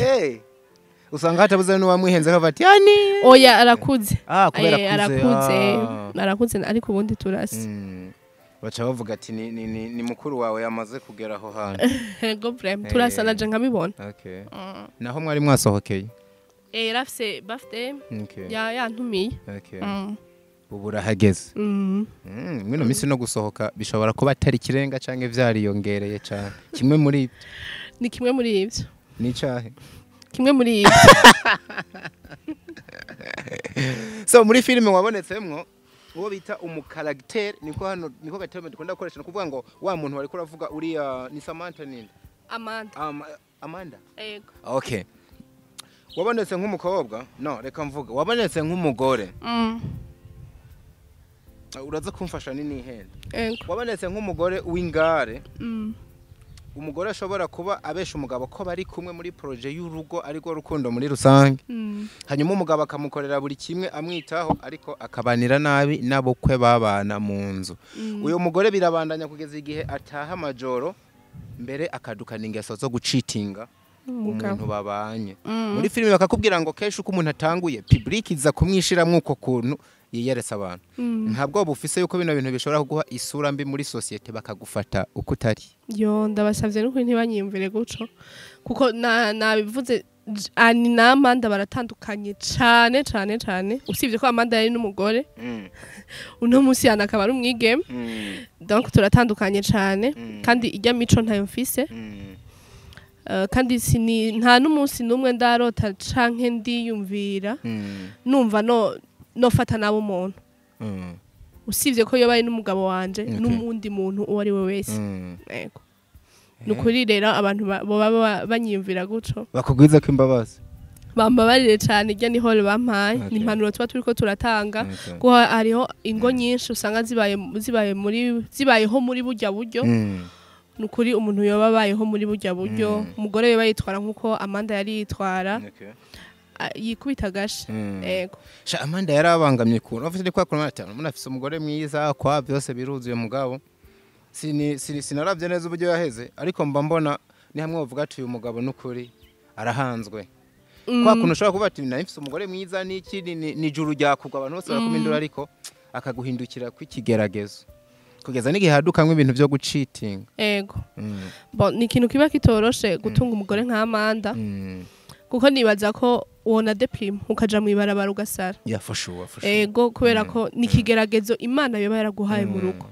usanga hatabuze n'uwamwihenze kavati yani oya arakuze kubera arakuze ariko ubundi turasi bacha bavuga ati ni mukuru wawe yamaze kugera aho hantu ego vraiment turasa naje nkabibona naho mwari mwasohokeye rafse birthday yantumiye ubu urahageze mwino misi no gusohoka bishobora kuba atari kirenga canke vyariyongereye cyane kimwe muri ibyo ni kimwe muri ibyo ni cahe kimwe muri ibyo so muri filime wabonetsemwo uwo bita umukaragiteri niko gaterme dukunda gukoresha no kuvuga ngo wa muntu wari kuravuga uri ni Samantha ninde Amanda yego okay wabonetse nk'umukobwa no reka mvuga wabonetse nk'umugore uraza kumfasha nini hende wabonetse nk'umugore w'ingare umugore ashobora kuba abesha umugabo ko bari kumwe muri projet y'urugo ariko rukundo muri rusange hanyuma umugabo akamukorera buri kimwe amwitaho ariko akabanira nabi nabokwe babana mu nzu uyo mugore birabandanya kugeza igihe ataha majoro mbere akadukana ingeso zo gucitinga umuntu babanye muri filime bakakubwira ngo kesho uko umuntu atanguye public iza kumwishiramwe uko kuntu yiyeresa abantu ntabwo bufise yuko bino bintu bishobora kuguha isura mbi muri societe bakagufata uko utari yo ndabasavye nuko ntibanyimvire guco kuko nabivuze ani na Amanda baratandukanye cyane usibye ko Amanda yari n'umugore uno munsi yana akaba ari umwigeme donc turatandukanye cyane kandi ijya mico ntayo mfise kandi nta n'umunsi n'umwe ndarota canke ndiyumvira numva no fata nabo umuntu usibye ko yobaye n'umugabo wanje n'umundi muntu uwo ari we wese yego nukuri rero abantu baba banyimvira guco bakugwiza ko imbabazi bambabarire cyane ijya niho bampaye ni impanuro tuba turiko turatanga ko hariho ingo nyinshi usanga zibayeho muri burya buryo nukuri umuntu yoba bayeho muri burya buryo umugore yoba yitwara nkuko Amanda yari yitwara yikubita gashe yego Amanda yarabangamye kuntu afite kwa kuntu munafise umugore mwiza kwa byose biruzuye mugabo sinaravye neza uburyo yaheze ariko mba mbona ni hamwe bavuga ati uyu mugabo nukuri arahanzwe kwa kuntu ushobora kuba ati nafise umugore mwiza n'iki ni juru ryakugwa abantu bose barakumindura ariko akaguhindukira kw'ikigeragezo kugeza n'igihe hadukamwe ibintu byo gucitinga yego bon ni ikintu kiba kitoroshe gutunga umugore nka Amanda kuko nibaza ko wona deprime ukaja mu ibarabara ugasara yafashuwa yego kubera ko ni kigeragezo Imana yoba yaraguhaye mu rugo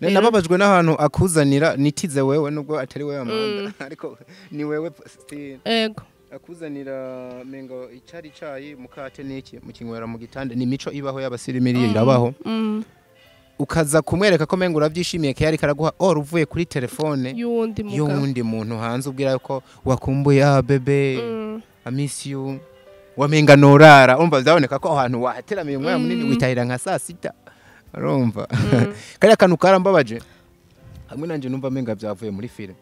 nababajwe n'ahantu akuzanira nitize wewe nubwo atari wewe Amanda ariko ni wewe still yego akuzanira mengo icari cayi mukate niki mukinywera mu gitande ni mico ibaho y'abasirimiriye irabaho ukaza kumwereka ko mengo uravyishimiye ke yari karaguha uvuye kuri telefone y'uwundi muntu hanze ubwira ko wakumbuye bebe I miss you wamenga norara umva byaboneka ko ahantu wahateramiye umwanya munini witahira nka saa 6 urumva kari kantu karambabaje hamwe nanje numva menga byavuye muri filime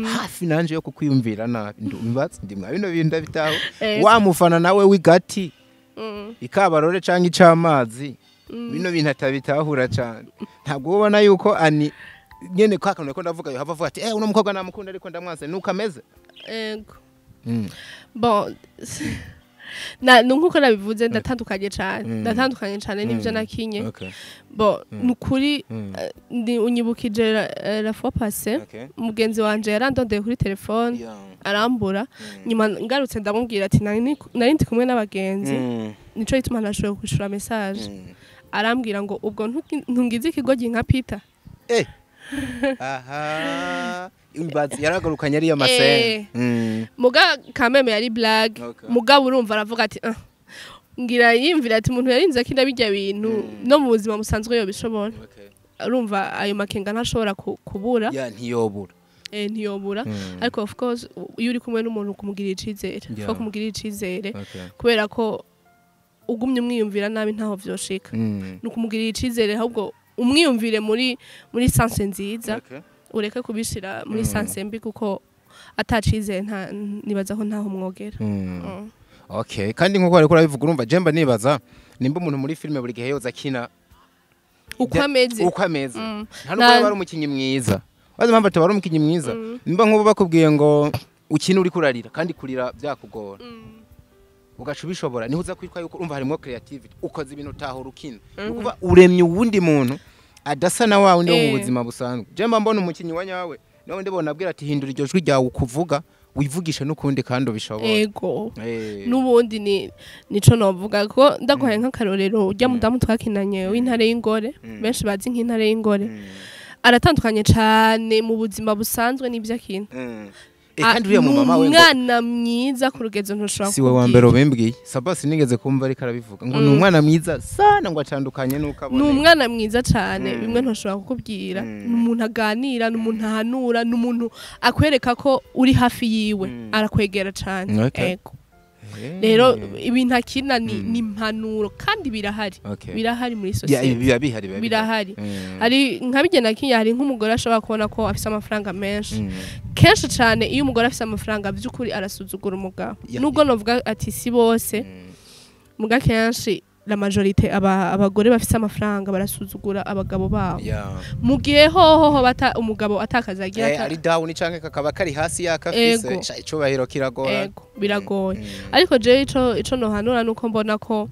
hafi nanje yo kukwiyumvira nabi ndumbatse ndimwa bino bintu bitaho wamufana nawe wigati ikabarore canke icamazi bino bintu atabitahura cyane ntabwo ubona yuko ani nyene kwa kantu ko ndavuga yo hava vuga ati uno mukobwa namukunda ariko ndamwanze nuko ameze yego bon nkuko nabivuze ndatandukanye cyane n'ibyo nakinye bon nukuri unyibukije la fois passée mugenzi wanje yarandondeye kuri telefone arambura nyuma ngarutse ndamubwira ati nari ndi kumwe n'abagenzi nico ituma nashoboye kwishura message arambwira ngo ubwo ntungize ikigogi nka Peter aha imbazi yaragarukanye ari y'amasenge muga kameme yari blague muga urumva aravuga ati ngira yimvira ati umuntu yarinze akinda bijya bintu no mu buzima musanzwe yo bishobora urumva ayo makenga ntashobora kubura ntiyobura ariko of course iyo uri kumwe n'umuntu kumugirira icizere kubera ko ugumye umwiyumvira nabi ntaho vyoshika nukumugirira icizere ahubwo umwiyumvire muri sanse nziza ureke kubishira muri sanse mbi kuko atacize nibaza ko ntaho mwogera. Okay, kandi nkuko ariko urabivuga urumva jemba nibaza nimba umuntu muri filme buri gihe yoza akina uko ameze nta nubwo yaba ari umukinyi mwiza bazi mpamvu ataba ari umukinyi mwiza nimba nkubo bakubwiye ngo ukina uri kurarira kandi kurira byakugora ugaca ubishobora niho uza kwitwa yuko urumva harimo creativity ukoze ibintu utahora ukina ukuva uremye uwundi muntu adasa na wawe ndi mu buzima busanzwe jemba mbona umukinyi wa nyawe nawe ndibona abwira ati hindura iryo jwi ryawe ukuvuga wivugisha nukundi kandi ubishobora ego nubundi nico novuga ko ndaguhaye nk'akarorero ujya mudamu twakinanye w'intare y'ingore benshi bazi nk'intare y'ingore aratandukanye cyane mu buzima busanzwe n'ibyo akina kandi uriya mu mama we umwana mwiza ku rugezo ntushobora si we wa mbere ubimbwiye Sabasi nigeze kumva ariko arabivuga ngo ni umwana mwiza sana ngo atandukanye nuko abone ni umwana mwiza cyane bimwe ntushobora kukubwira ni umuntu aganira ni umuntu ahanura ni umuntu akwereka ko uri hafi yiwe arakwegera cyane ego rero ibintu akina ni impanuro kandi birahari muri society birahari ari nkabigena kinya hari nk'umugore ashobora kubona ko afise amafaranga menshi kenshi cyane iyo umugore afise amafaranga by'ukuri arasuzugura umugabo nubwo novuga ati si bose muga kenshi la majorité abagore bafise amafaranga barasuzugura abagabo babo mu gihe hoho bata umugabo atakaza agira ari down canke kakaba kari hasi yakafise icubahiro kiragora biragoye ariko je ico no hanura nuko mbona ko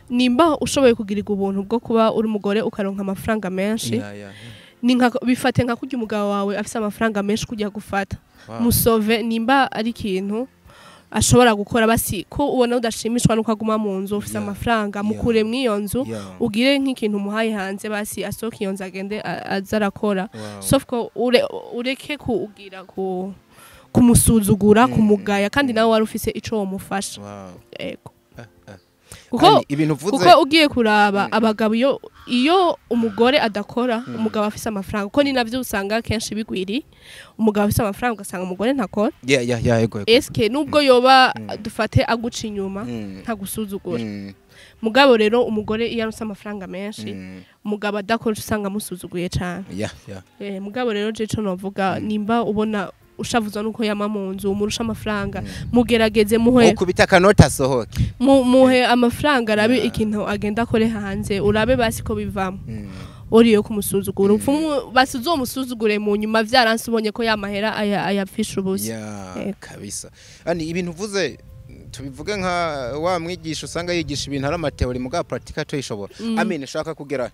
nimba ushoboye kugirirwa ubuntu bwo kuba uri umugore ukaronka amafaranga menshi bifate nka kurya umugabo wawe afise amafaranga menshi kujya gufata musove nimba ari ikintu ashobora gukora basi ko ubona udashimishwa nuko aguma mu nzu ufise amafaranga mukure mwiyo nzu ugire nk'ikintu umuhaye hanze basi asohoka iyo nzu agende azarakora sauf ko ureke kugira kumusuzugura kumugaya kandi nawe wari ufise ico womufasha ego kuko ugiye kuraba abagabo iyo umugore adakora umugabo afise amafaranga kuko ni navyo usanga kenshi bigwiri umugabo afise amafaranga ugasanga umugore ntakora ego eske nubwo yoba dufate aguca inyuma ntagusuzugura mugabo rero umugore iyo aronse amafaranga menshi umugabo adakora usanga amusuzuguye cyane mugabo rero je co novuga nimba ubona ushavuza nuko yama mu nzu umurusha amafaranga mugerageze muhe ukubita kanota asohoke muhe amafaranga arabe ikintu agenda akore hanze urabe basi ko bivamo uriyo kumusuzugura upfumu basi uzomusuzugure mu nyuma vyaranse ubonye ko yamahera ayapfisha ubusa kabisa ani ibintu uvuze tubivuge nka wa mwigisha usanga yigisha ibintu ari amateori muga practical to ishobora amene shaka kugera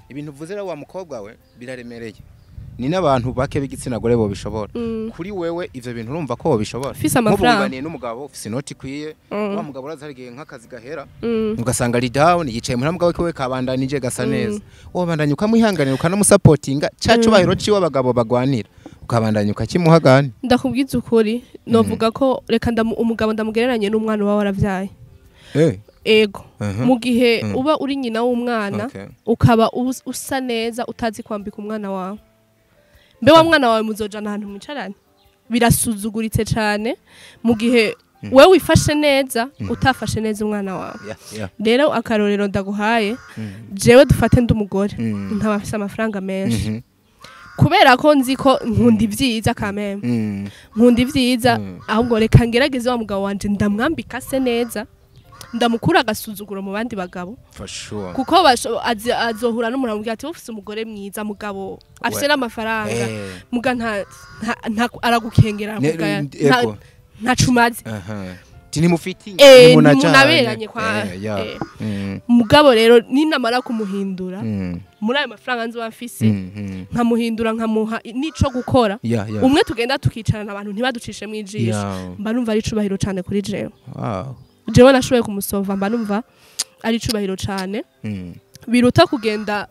ibintu uvuze wa mukobwa we biraremereye ni n'abantu bake b'igitsina gore bo bishobora kuri wewe ivyo bintu urumva ko bishobora nk'ubunganiye n'umugabo ufise inoti kwiye wa mugabo urazarigiye nk'akazi gahera ugasanga ari down yicaye muri mugabo we kabandanije gasa neza wobandanya ukamuhihanganira ukanamusupportinga cacu bahiro ciwe abagabo bagwanira ukabandanya ukakimuhagana ndakubwiza ukuri novuga ko reka umugabo ndamugereranye n'umwana wawe waravyaye ego mu gihe uba uri nyina w'umwana ukaba usa neza utazi kwambika umwana wawe mbe wa mwana wawe muzojana ahantu mwicaranye birasuzuguritse cyane mu gihe wewe wifashe neza utafashe neza umwana wawe rero akarorero ndaguhaye jewe dufate ndumugore ntabafise amafaranga menshi kubera ko nzi ko nkunda ivyiza kameme nkunda ivyiza ahubwo reka ngerageze wa mugabo wanje ndamwambika se neza ndamukura agasuzuguro mu bandi bagabo kuko azohura n'umuntu amubwira ati ufise umugore mwiza mugabo afise n'amafaranga muga nta aragukengera nta cumazi tinimufiti munaberanye kwa mugabo rero ninamara kumuhindura muri ayo mafaranga nzo bafise nkamuhindura nkamuha nico gukora umwe tugenda tukicarana abantu ntibaducishe mu ijisho mba numva ari cubahiro cyane kuri jewe jewe nashoboye kumusova mba numva ari cubahiro cyane biruta kugenda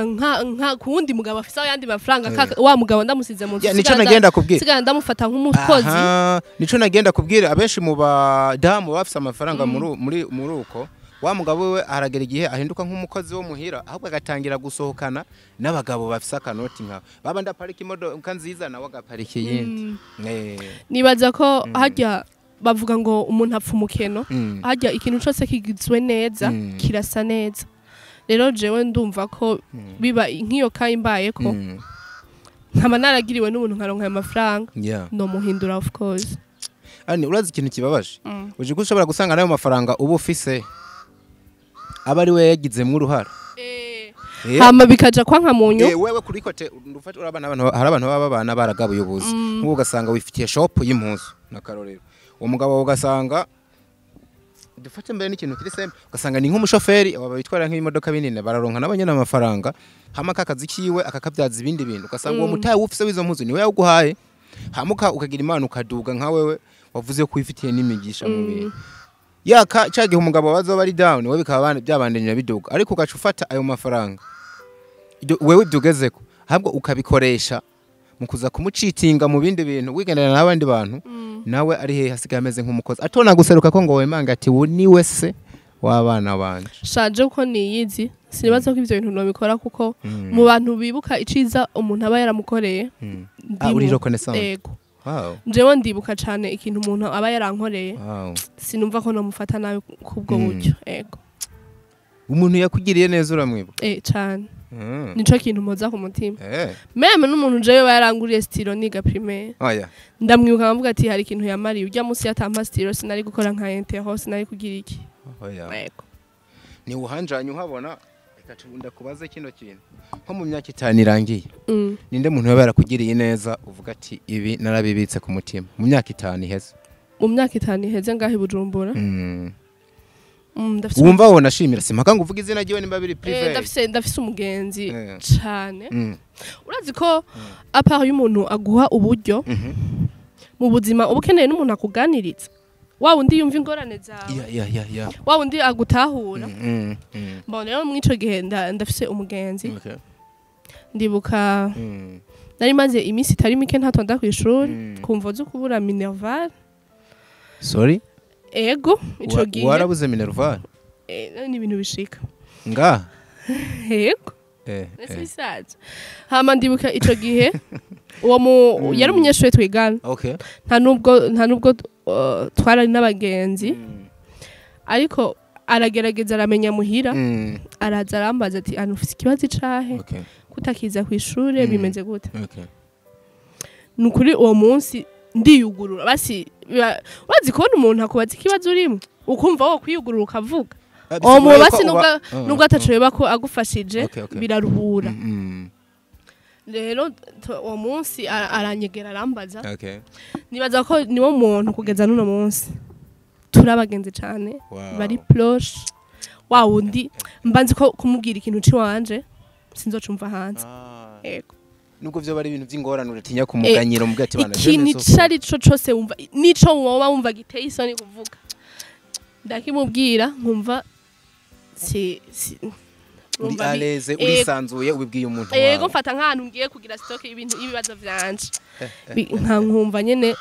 nka kuwundi mugabo afise yandi mafaranga wa mugabo ndamusize mu nzu nico nagenda kubwira sigana ndamufata nk'umukozi nico nagenda kubwira abenshi mu badamu bafise amafaranga muri uko wa mugabo we aragera igihe ahinduka nk'umukozi wo muhira ahubwo agatangira gusohokana n'abagabo bafise akanoti nka baba ndaparika imodoka nziza nawe agaparika yindi nibaza ko hajya bavuga ngo umuntu apfa umukeno hajya ikintu cyose kigizwe neza kirasa neza rero jewe ndumva ko biba nk'iyo kayimbaye ko nkaba naragiriwe n'umuntu nkaronka ayo mafaranga no muhindura of course. Ani urazi ikintu kibabaje uje ko ushobora gusanga nayo mafaranga ubu ufise aba ari we yagizemwe uruhara hama bikaja kwa nkamunyu wewe kuri kote ndufata urabana hari abantu baba bana baragabuye ubuzi nk'ubu ugasanga wifitiye shop y'impuzu na karorero uwo mugabo ugasanga dufate mbere n'ikintu kiri sembe ugasanga ni nk'umushoferi aba bitwara nk'imodoka binini bararonka nabanyana amafaranga hama kakazi kiwe akakabyaza ibindi bintu ugasanga uwo mutaye ufise wizo mpuzu ni we yaguhaye hamuka ukagira imana ukaduga nka wewe wavuze ko wifitiye n'imigisha mu bintu yaka cagihe umugabo bazo bari down we bikaba byabandenya biduga ariko ugaca ufata ayo mafaranga wewe byugezeko ahubwo ukabikoresha mu kuza kumucitinga mu bindi bintu wigendana n'abandi bantu nawe ari he hasigaye ameze nk'umukozi atona guseruka ko ngo wemanga ati ni wese w'abana banje shaje uko niyizi sinibaza ko ivyo bintu no bikora kuko mu bantu bibuka iciza umuntu aba yaramukoreye uri reconnaissant yego jewe ndibuka cyane ikintu umuntu aba yarankoreye sinumva ko no mufata nawe kubwo buryo yego umuntu yakugiriye neza uramwibuka cyane nico kintu moza ku mutima meme n'umuntu jewe yaranguriye stilo niga primaire ndamwibuka nkavuga ati hari ikintu yamariye ujya munsi yatampa stilo sinari gukora nka intero sinari kugira iki yego ni uhanjanye uhabona ikacunda kubaza kino kintu nko mu myaka 5 irangiye ninde muntu yaba yarakugiriye neza uvuga ati ibi narabibitse ku mutima mu myaka 5 iheze mu myaka 5 iheze ngahi Bujumbura wumva wona shimira simpaka ngo uvuga izina giwe nimba biri privé ndafise umugenzi cyane urazi ko apart y'umuntu aguha uburyo mu buzima ubukeneye n'umuntu akuganiriza wa undi yumva ingorane zawe wa undi agutahura mbona rero mwico gihe ndafise umugenzi ndibuka nari maze iminsi itari mike ntatonda ku ishuri kumva zo kubura Minerval sorry ego ico gihe warabuze Minerval ni ibintu bishika nga ego ese bisaza hama ndibuka ico gihe uwo yari umunyeshuri twigana nta nubwo twarari n'abagenzi ariko aragerageza aramenya muhira araza arambaza ati anu ufite ikibazo icahe kutakiza ku ishure bimeze gute nukuri uwo munsi ndiyugurura basi wazi kubona umuntu akubaza ikibazo urimo ukumva wo kwiyugurura ukavuga uwo mu basi nubwo atacoyeba ko agufashije biraruhura rero uwo munsi aranyegera arambaza nibaza ko niwo muntu kugeza n'uno munsi turabagenze cyane bari proche wa wundi mbanzi ko kumubwira ikintu ciwanje sinzocumva hanze yego nubwo byo bari ibintu by'ingorane uratinya kumuganyira mu bwati bana ikintu cari co cose wumva nico woba wumva giteye isoni kuvuga ndakimubwira nkumva uri aleze urisanzuye ubibwiye umuntu wawe yego mfata nk'ahantu ngiye kugira stock ibintu ibibazo vyanje nkumva nyene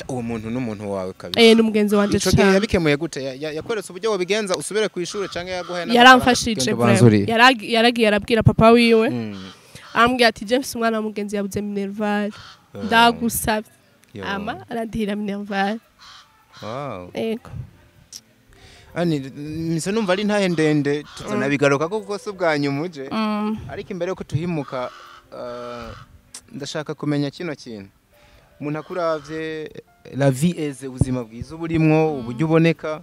uwo muntu n'umuntu wawe kabisa n'umugenzi wanje cyane ico yabikemuye gute yakweretse uburyo wobigenza usubire ku ishure canke yaguhaye yaramfashije yaragiye arabwira papa wiwe ambwira ati James umwana w'umugenzi yabuze Minerval ndagusabye ama aradihira Minerval yego ani mise numva ari ntahe ndende tuzanabigaruka ko kose ubwanyu muje ariko imbere yuko tuhimuka ndashaka kumenya kino kintu umuntu akuravye la vie eze ubuzima bwiza uburimwo uburyo uboneka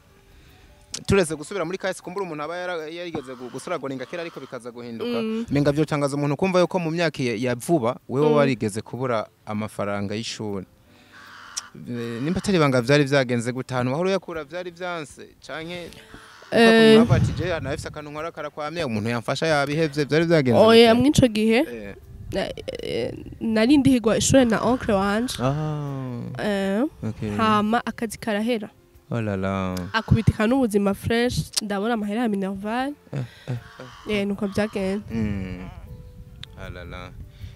tureze gusubira muri kahise kumbura umuntu aba yarigeze gusuragoringa kera ariko bikaza guhinduka menga byo tangaza umuntu kumva yuko mu myaka ya vuba wewe warigeze kubura amafaranga y'ishuri nimba tari banga vyari vyagenze gutanu wahoro yakura vyari vyanse canke babatije nafise akantu nkora karakwamye umuntu yamfasha yabihevye vyari vyagenze oya mwico gihe nari ndihigwa ishuri na oncle wanje hama akazi karahera akubitika n'ubuzima fresh ndabona amahera ya Minerval nuko byagenze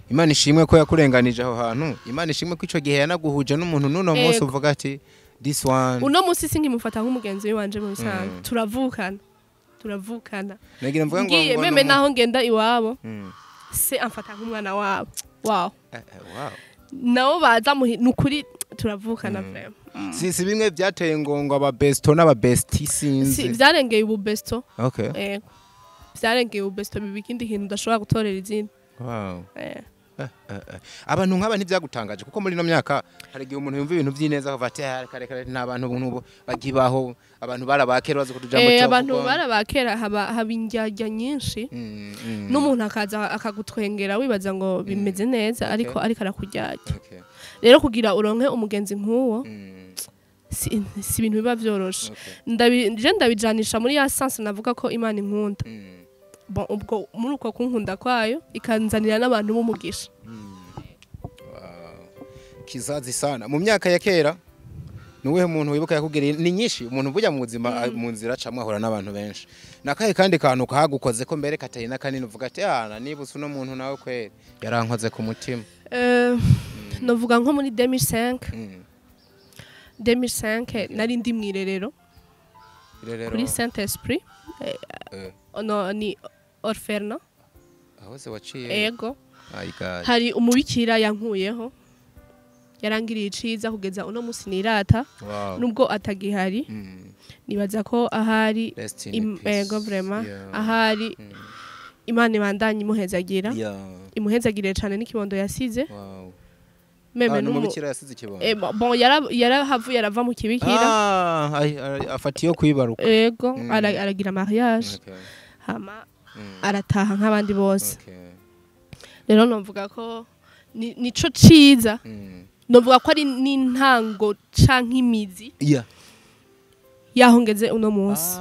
Imana ishimwe ko yakurenganije aho hantu Imana ishimwe ko ico gihe yanaguhuje n'umuntu nuno munsi uvuga ati this one uno munsi sinkimufata nk'umugenzi wanje mu bisanzwe turavukana nagira mvuga ngo meme naho ngenda iwabo se amfata nk'umwana wabo wow nawo baza nukuri turavukana vrema si bimwe byateye ngongo aba besto n'aba besti sinzi vyarengeye ubu besto vyarengeye ubu besto bibikindi kintu ndashobora gutorera izindi abantu nk'aba ntibyagutangaje kuko muri no myaka hari igihe umuntu yumva ibintu by'ineza akavuga ati kare nta bantu buntu bagibaho abantu barabakera bazi kutuja mu cyo abantu barabakera haba injyajya nyinshi n'umuntu akaza akagutwengera wibaza ngo bimeze neza ariko arakujyajya rero kugira uronke umugenzi nk'uwo si ibintu biba byoroshe ndabijanisha muri ya sense navuga ko Imana inkunda ubwo muri uko kunkunda kwayo ikanzanira n'abantu b'umugisha kizazi sana mu myaka ya kera nuwe muntu wibuka yakugiriye ni nyinshi umuntu burya mu buzima mu nzira camwe ahora n'abantu benshi nakaye kandi kantu kagukoze ko mbere katari na kanini uvuga ati nibutse uno muntu nawe kweri yarankoze ku mutima novuga nko muri 2005 nari ndi mwirerero kuri Saint Esprit ni Orferno aho se waciye ego hari umubikira yankuyeho yarangiriye iciza kugeza uno musi nirata nubwo atagihari nibaza ko ahari ego vraiment ahari Imana ibandanye imuhezagira imuhezagire cyane n'ikibondo yasize meme n'umubikira yasize ikibondo bon yarahavuye arava mu kibikira afatiyo kwibaruka ego aragira mariage hama arataha nk'abandi bose rero novuga ko nico ciza novuga ko ari n'intango canke imizi yahongeze uno munsi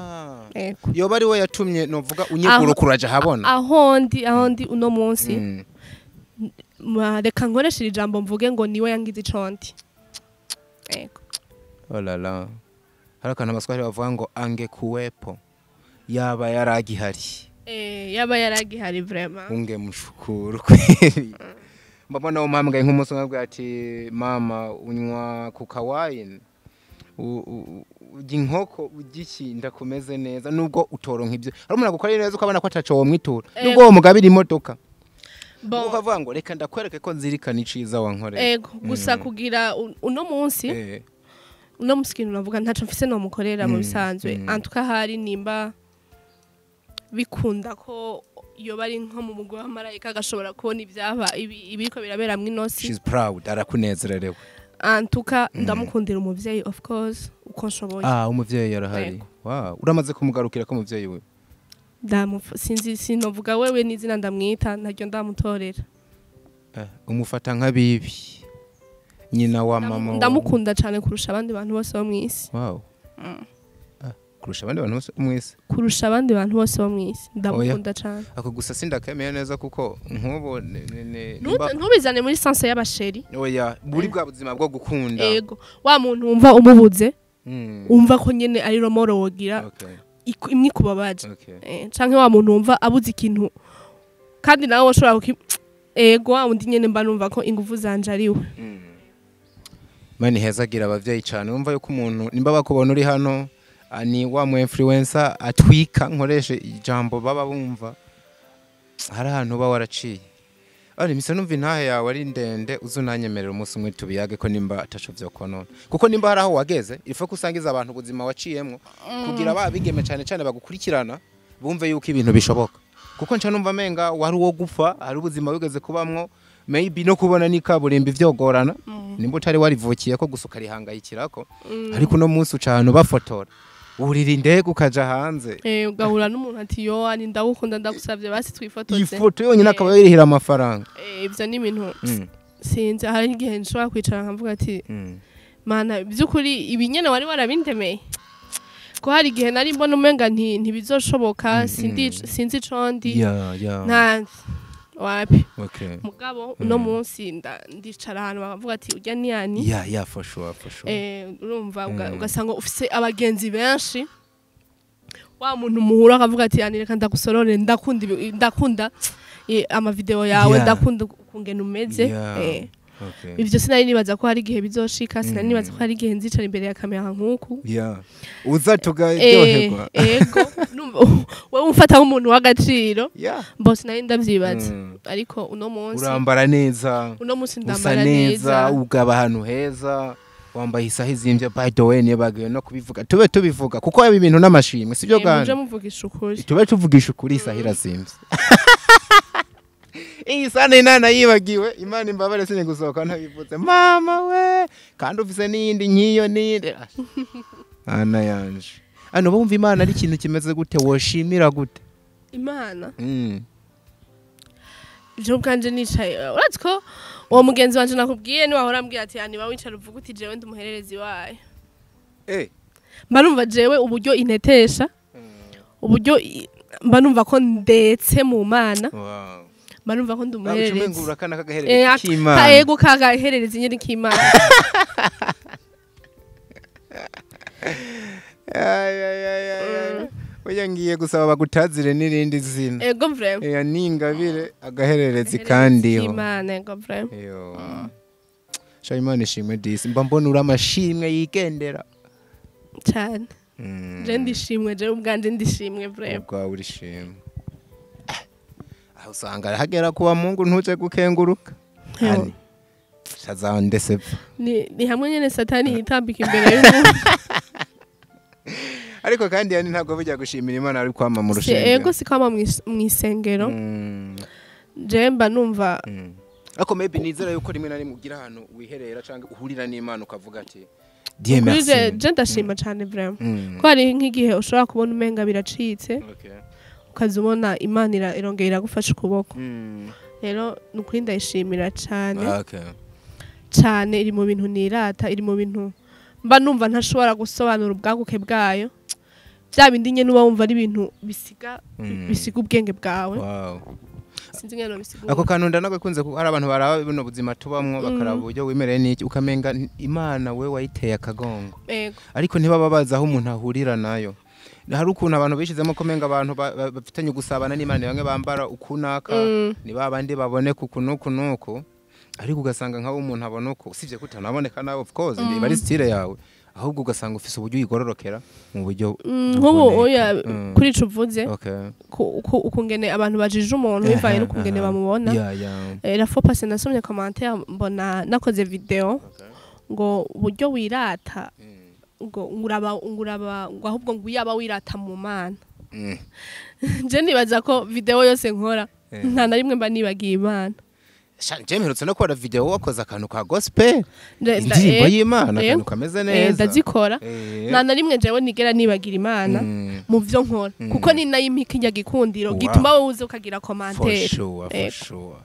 yoba ari we yatumye novuga unyeguro kuraja habona ahondi uno munsi reka nkoresha ijambo mvuge ngo niwe yangize icondi ego olala harakana abaswahili bavuga ngo angekuwepo yaba yaragihari yaba yaragihari vraiment ungemushukuru kweli mbona umambwe nk'umunsi umwe ati mama unywa ku kawine inkoko ugiki ndakumeze neza nubwo utoronka ibyo ari umuntu agukora neza ukabona ko ataco wo mwitura nubwo wo mugabira imodoka ukavuga ngo reka ndakwereke ko nzirikana iciza wankoreye ego gusa kugira uno munsi kintu navuga ntaco mfise no mukorera mu bisanzwe antuka hari nimba bikunda ko iyo bari nko mu mugwa wa marayika gashobora kubona ibyaba ibiriko birabera mw'inosi she's proud arakunezererewe antuka ndamukundira umuvyeyi of course uko nshoboye umuvyeyi yarahari wow uramaze kumugarukira ko umuvyeyi we sinovuga wewe n'izina ndamwita ntaryo ndamutorera umufata nkabibi nyina wa mama ndamukunda cyane kurusha abandi bantu bose bo mwisi wow kurusha abandi bantu bose mwisi kurusha abandi bantu bose bo mwisi ndamukunda cyane ako gusa sindakemeye neza kuko nkubo ntubizane muri sense y'abasheri oya buri bwa buzima bwo gukunda yego wa muntu wumva umubuze umva ko nyene ari romoro wogira imwe kubabaje canke wa muntu wumva abuze ikintu kandi nawe woshobora ego wa undi nyene mba numva ko ingufu zanje ariwe mani hezagira abavyeyi cyane umva yuko umuntu nimba bakubona uri hano ni wa mu influencer atwika nkoreshe ijambo baba bumva hari ahantu uba waraciye ari mise numva intahe yawe ari ndende uzunanyemerera umunsi umwe tubiyage ko nimba ataco vyokonona kuko nimba hari aho wageze ife kusangiza abantu ubuzima waciyemwo kugira babigeme cyane bagukurikirana bumve yuko ibintu bishoboka kuko nca numva menga wari wo gupfa hari ubuzima bugeze kubamwo maybe no kubona ni kaburimbi vyogorana nimba utari warivukiye ko gusuka rihangayikirako ariko no munsi ucano bafotora urira indege ukaja hanze ugahura n'umuntu ati yo ani ndagukunda ndagusavye basi twifotoze ifoto yonyine akaba yirihira amafaranga ivyo ni ibintu sinzi hari igihe nshobora kwicara nkavuga ati mana byukuri ibinyene wari warabindemeye ko hari igihe nari mbona umenga ntibizoshoboka sinzi icondi nta wapi mugabo uno munsi ndicara ahantu bakavuga ati urya niyani for sure urumva ugasanga ufise abagenzi benshi wa muntu muhura akavuga ati yani reka ndagusorore ndakunda amavideo yawe ndakunda kungena umeze ivyo sinari nibaza ko hari igihe bizoshika sinari nibaza ko hari igihe nzicara imbere ya kamera nkuku uza tugaryoherwa ego wewe umfata nk'umuntu w'agaciro boss nari ndavyibaza ariko uno munsi urambara neza uno munsi ndambara neza ugaba ahantu heza wambaye isaha izimvye by the way nibagiwe no kubivuga tube tubivuga kuko yaba ibintu n'amashimwe sivyo gani muje muvugisha ukuri tube tuvugisha ukuri isaha irazimvye iyi sana inana yibagiwe Imana imbabare sine gusohoka ntabivutse mama we kandi ufise n'iyindi nkiyo n'iyindi ana yanje ano bumva Imana ari ikintu kimeze gute woshimira gute Imana je ubwanje nicaye uratse ko uwo mugenzi wanje nakubwiye ni wahora ambwiye ati ani bawicara uvuga uti jewe ndumuhererezi wayo mba numva jewe uburyo inetesha uburyo mba numva ko ndetse mu Mana mba numva ko ndumuhererezi ucumengura kana kagahererezi k'Imana kaego kagahererezi nyine k'Imana oya ngiye gusaba bagutazire n'irindi zina ego vraiment ya ningabire agahererezi kandi ho Imana ego vraiment yo Imana ishimwe disi mba mbona uri amashimwe yigendera cyane je ndishimwe je ubwanje ndishimwe vraiment ubwa urishimwe aho usanga hagera kuwa Mungu ntuje gukenguruka hani shazandese ni hamwe nyene satani yitambika imbere y'umuntu ariko kandi yani ntabwo bujya gushimira Imana ari kwama mu rushengero ego si kwama mu isengero je mba numva ako maybe nizera yuko rimwe na rimwe ugira ahantu wiherera cyangwa uhurira n'Imana ukavuga ati Dieu merci je ndashima cyane vraiment ko hari nk'igihe ushobora kubona umenga biracitse ukazubona Imana irongera iragufasha ukuboko rero nukuri ndayishimira cyane cyane iri mu bintu nirata iri mu bintu mba numva ntashobora gusobanura ubwaguke bwayo bya bindi nyene uba wumva ari ibintu bisiga ubwenge bwawe sinzi ngene bisigura ako kantu ndanakunze ko hari abantu baraba bino buzima tubamwo bakaraba uburyo wimereye n'iki ukamenga Imana we wayiteye akagongo ariko ntibaba baza aho umuntu ahurira nayo hari ukuntu abantu bishizemo komenga abantu bafitanye gusabana n'Imana bamwe bambara ukunaka ni babandi baboneka ukunuko ariko ugasanga nkaho umuntu abona uko sivye kutanaboneka nawe of course ni bari style yawe ahubwo ugasanga ufise uburyo yigororokera mu buryo nkubu oya kuri cuvuze ukungene abantu bajije umuntu bivaye n'ukungene bamubona la fois passée nasomye commentaire mbona nakoze video ngo uburyo wirata ngo nguraba ngo ahubwo ngo yaba wirata mu Mana je nibaza ko video yose nkora nta na rimwe mba nibagiye Imana Shanje mperutse no kora video wakoze akantu ka gospel indirimbo y'Imana akantu kameze neza ndazikora nta na rimwe jewe nigera nibagira Imana mu byo nkora kuko ni nayo impikijya gikundiro gituma wowe uze ukagira commentaire for sure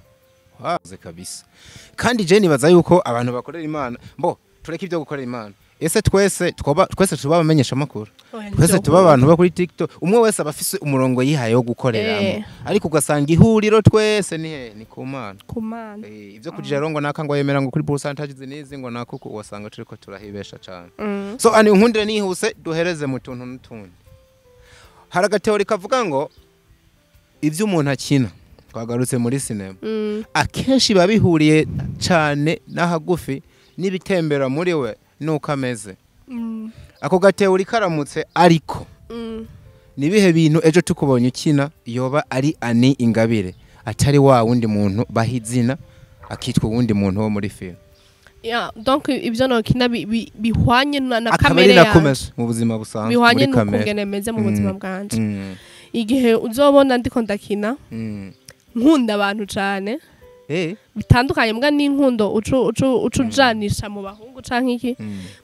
waze kabisa kandi je nibaza yuko abantu bakorera Imana tureke ibyo gukorera Imana ese twese tuba bamenyesha makuru twese tuba abantu ba kuri TikTok umwe wese abafise umurongo yihaye wo gukoreramo ariko ugasanga ihuriro twese ni ku Mana ivyo kujira rongo naka ngo yemera ngo kuri percentage zinizi ngo nako wasanga turiko turahibesha cyane so ani nkundire nihuse duhereze mu tuntu n'utundi haraga teori kavuga ngo ivyo umuntu akina twagarutse muri cinema akenshi babihuriye cyane nahagufi nibitembera muri we nuko ameze ako gateori karamutse ariko nibihe bintu ejo tukubonye ukina yoba ari Ani Ingabire atari wa wundi muntu bahizina akitwa wundi muntu wo muri film donc ibyo no kina bihwanye na kamere yawe mu buzima busanzwe bihwanye n'ukungene meze mu buzima bwanje igihe uzobona ndiko ndakina nkunda abantu cyane bitandukanye mbwa n'inkundo ucujanisha mu bahungu canke iki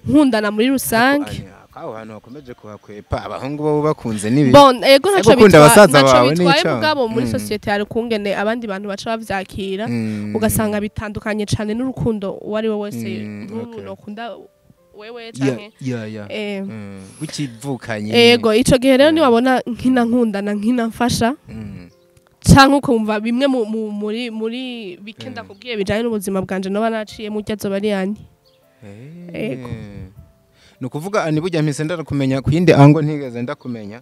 nkundana muri rusange aho hantu hakomeje kuhakwepa abahungu bo bakunze nibi ego ntaco bitwaye mugabo muri societe hari kungene abandi bantu baca bavyakira ugasanga bitandukanye cane n'urukundo wari we wese n'umuntu ukunda wewe canke gukivukanye ego ico gihe rero ni wabona nkina nkundana nkina mfasha canke ukumva bimwe muri bikenda kubwiye bijanye n'ubuzima bwanje no banaciye mu ryazo bari yani ego nukuvuga ani burya mpise ndakumenya kuyindi ango ntigeze ndakumenya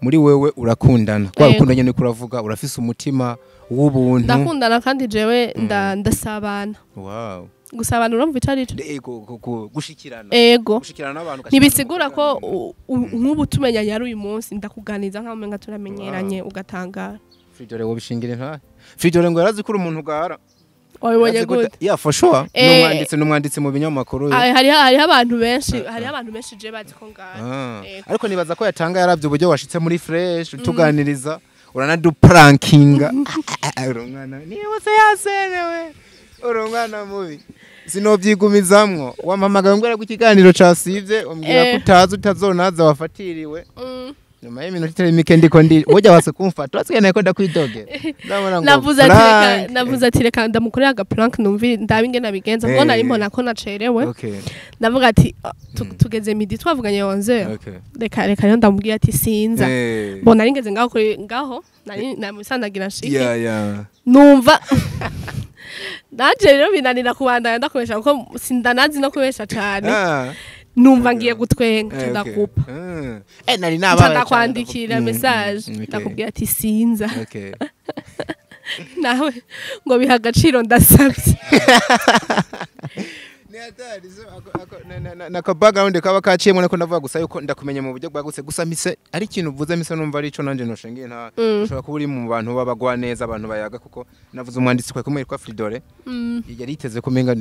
muri wewe urakundana kwa ukundanye ni kuravuga urafise umutima w'ubuntu ndakundana kandi jewe ndasabana gusabana urumva icari cyo gushikirana n'abantu nibisigura ko nk'ubu tumenyanye ari uyu munsi ndakuganiza nkaho menga turamenyeranye ugatangara Fridore wo bishingire nta Fridore ngo yarazi kuri umuntu gara wabonye gute for sure numwanditse mu binyamakuru hari abantu benshi je bazi ko ngara ariko nibaza ko yatanga yaravye uburyo washitse muri fresh tuganiriza uranaduprankinga urumwana niwe se yasenewe urumwana mubi sinovyigumizamwo wampamagaye ngwera ku kiganiro casivye umbwira ko utazi utazonaza wafatiriwe nyuma y'iminota itari mike ndiko burya wase kumfata wasigane ko ndakwidogera navuze ati reka ndamukorera aga prank numvi ndabinge nabigenza mbona ari mbona ko nacerewe ndavuga ati tugeze midi twavuganye 11 reka rero ndamubwira ati sinza mbona ari ngeze ngaho nari namusandagira shike numva naje rero binanira kubandanya ndakoresha kuko sindanazi no kubesha cyane numva ngiye gutwenga ndakupa nari nabaye ndakwandikira message ndakubwira ati sinza nawe ngo biha agaciro ndasabye naka background kaba kaciyemo nako ndavuga gusa yuko ndakumenya mu buryo bwagutse gusa mise ari ikintu uvuze mise numva ari ico nanje noshengiye nta ushobora kuba uri mu bantu babagwa neza abantu bayaga kuko navuze umwanditsi kwa kumwe kwa Fridore yari yiteze kumenga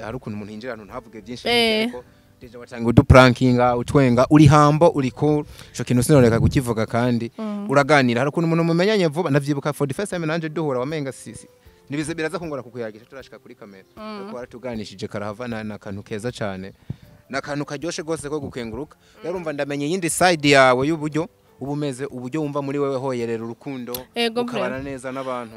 hari ukuntu umuntu hinjira ahantu ntavuge byinshi ariko deje watanga uduprankinga utwenga uri hambo uri cool cyo kintu sinoreka kukivuga kandi uraganira hari ukuntu umuntu mumenyanye vuba navyibuka for the first time nanje duhura wamenga sisi nibize biraza kungora kukuyagisha turashika kuri kamera ko waratuganishije karahava na kantu keza cyane na kantu karyoshe gose ko gukenguruka rero umva ndamenye yindi side yawe y'uburyo ubumeze uburyo wumva muri wewe hoyerera urukundo ukabana neza n'abantu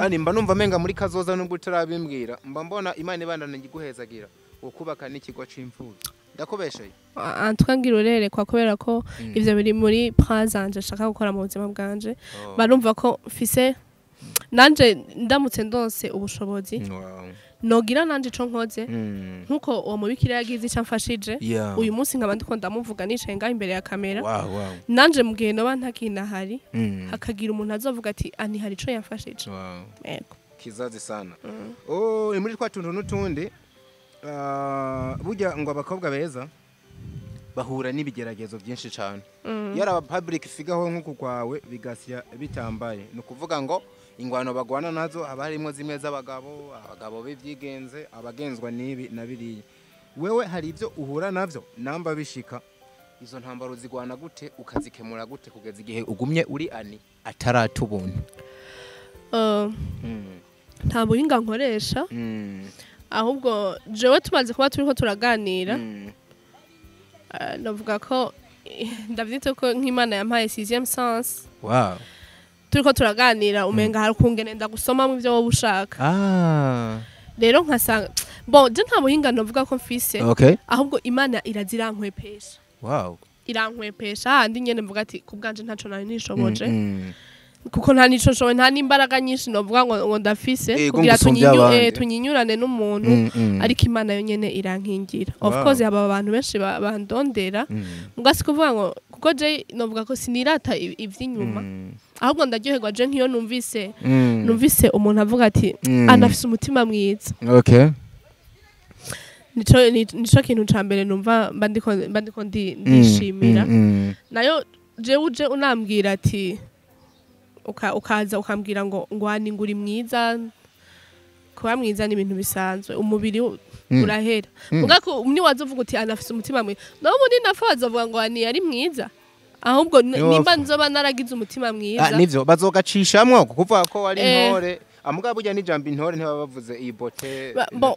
ani mba numva menga muri kazoza nubwo turabimbwira mba mbona Imana ibandana ngiguhezagira ukubaka n'ikigo c'imfuzo ndakubesheye antwangira urere kwa kubera ko ivyo biri muri presence ashaka gukora mu buzima bwanje barumva ko mfise nanje ndamutse ndonse ubushobozi nogira nanje ico nkoze nkuko uwo mubikira yagize ico amfashije uyu munsi nkaba ndiko ndamuvuga nicaye ngaho imbere ya kamera nanje mu gihe noba ntakina hari hakagira umuntu azovuga ati ani hari ico yamfashije yego kizazi sana muri twa tuntu n'utundi burya ngo abakobwa beza bahura n'ibigeragezo byinshi cyane yara public figure ho nkuko kwawe bigasya bitambaye no kuvuga ngo ingwano bagwana nazo haba harimo zimwe z'abagabo bivyigenze abagenzwa nibi na biriye wewe hari ivyo uhura navyo namba bishika izo ntambaro zigwana gute ukazikemura gute kugeza igihe ugumye uri ani ataratubuntu nta buhinga nkoresha ahubwo jewe tumaze kuba turiko turaganira navuga ko ndavyite ko nk'Imana yampaye 6e sens turiko turaganira umenga hari kungene ndagusoma mu byo wowe ushaka rero nkasanga bon je nta buhinga navuga ko mfise ahubwo Imana irazirankwepesha irankwepesha handi nyene mvuga ati kubganje ntaco nari nishoboje kuko nta nico nshoboye nta nimbaraga nyinshi novuga ngo ndafise kugira tunyinyurane n'umuntu ariko Imana yo nyene irankingira of course haba abantu benshi bandondera mugasi kuvuga ngo kuko je novuga ko sinirata ivy'inyuma ahubwo ndaryoherwa je nkiyo numvise umuntu avuga ati anafise umutima mwiza nico kintu ca mbere numva bandiko ndishimira nayo je uje unambwira ati ukaza ukambwira ngo ngwani nguri mwiza kuba mwiza ni ibintu bisanzwe umubiri urahera mugako umni wazovuga uti anafise umutima mwiza no muri nafaza avuga ngo ani ari mwiza ahubwo nimba nzoba naragize umutima mwiza nivyo bazogacishamwo kuvuga ko wari intore amuga burya n'ijambo intore ntibabavuze iyi bote bon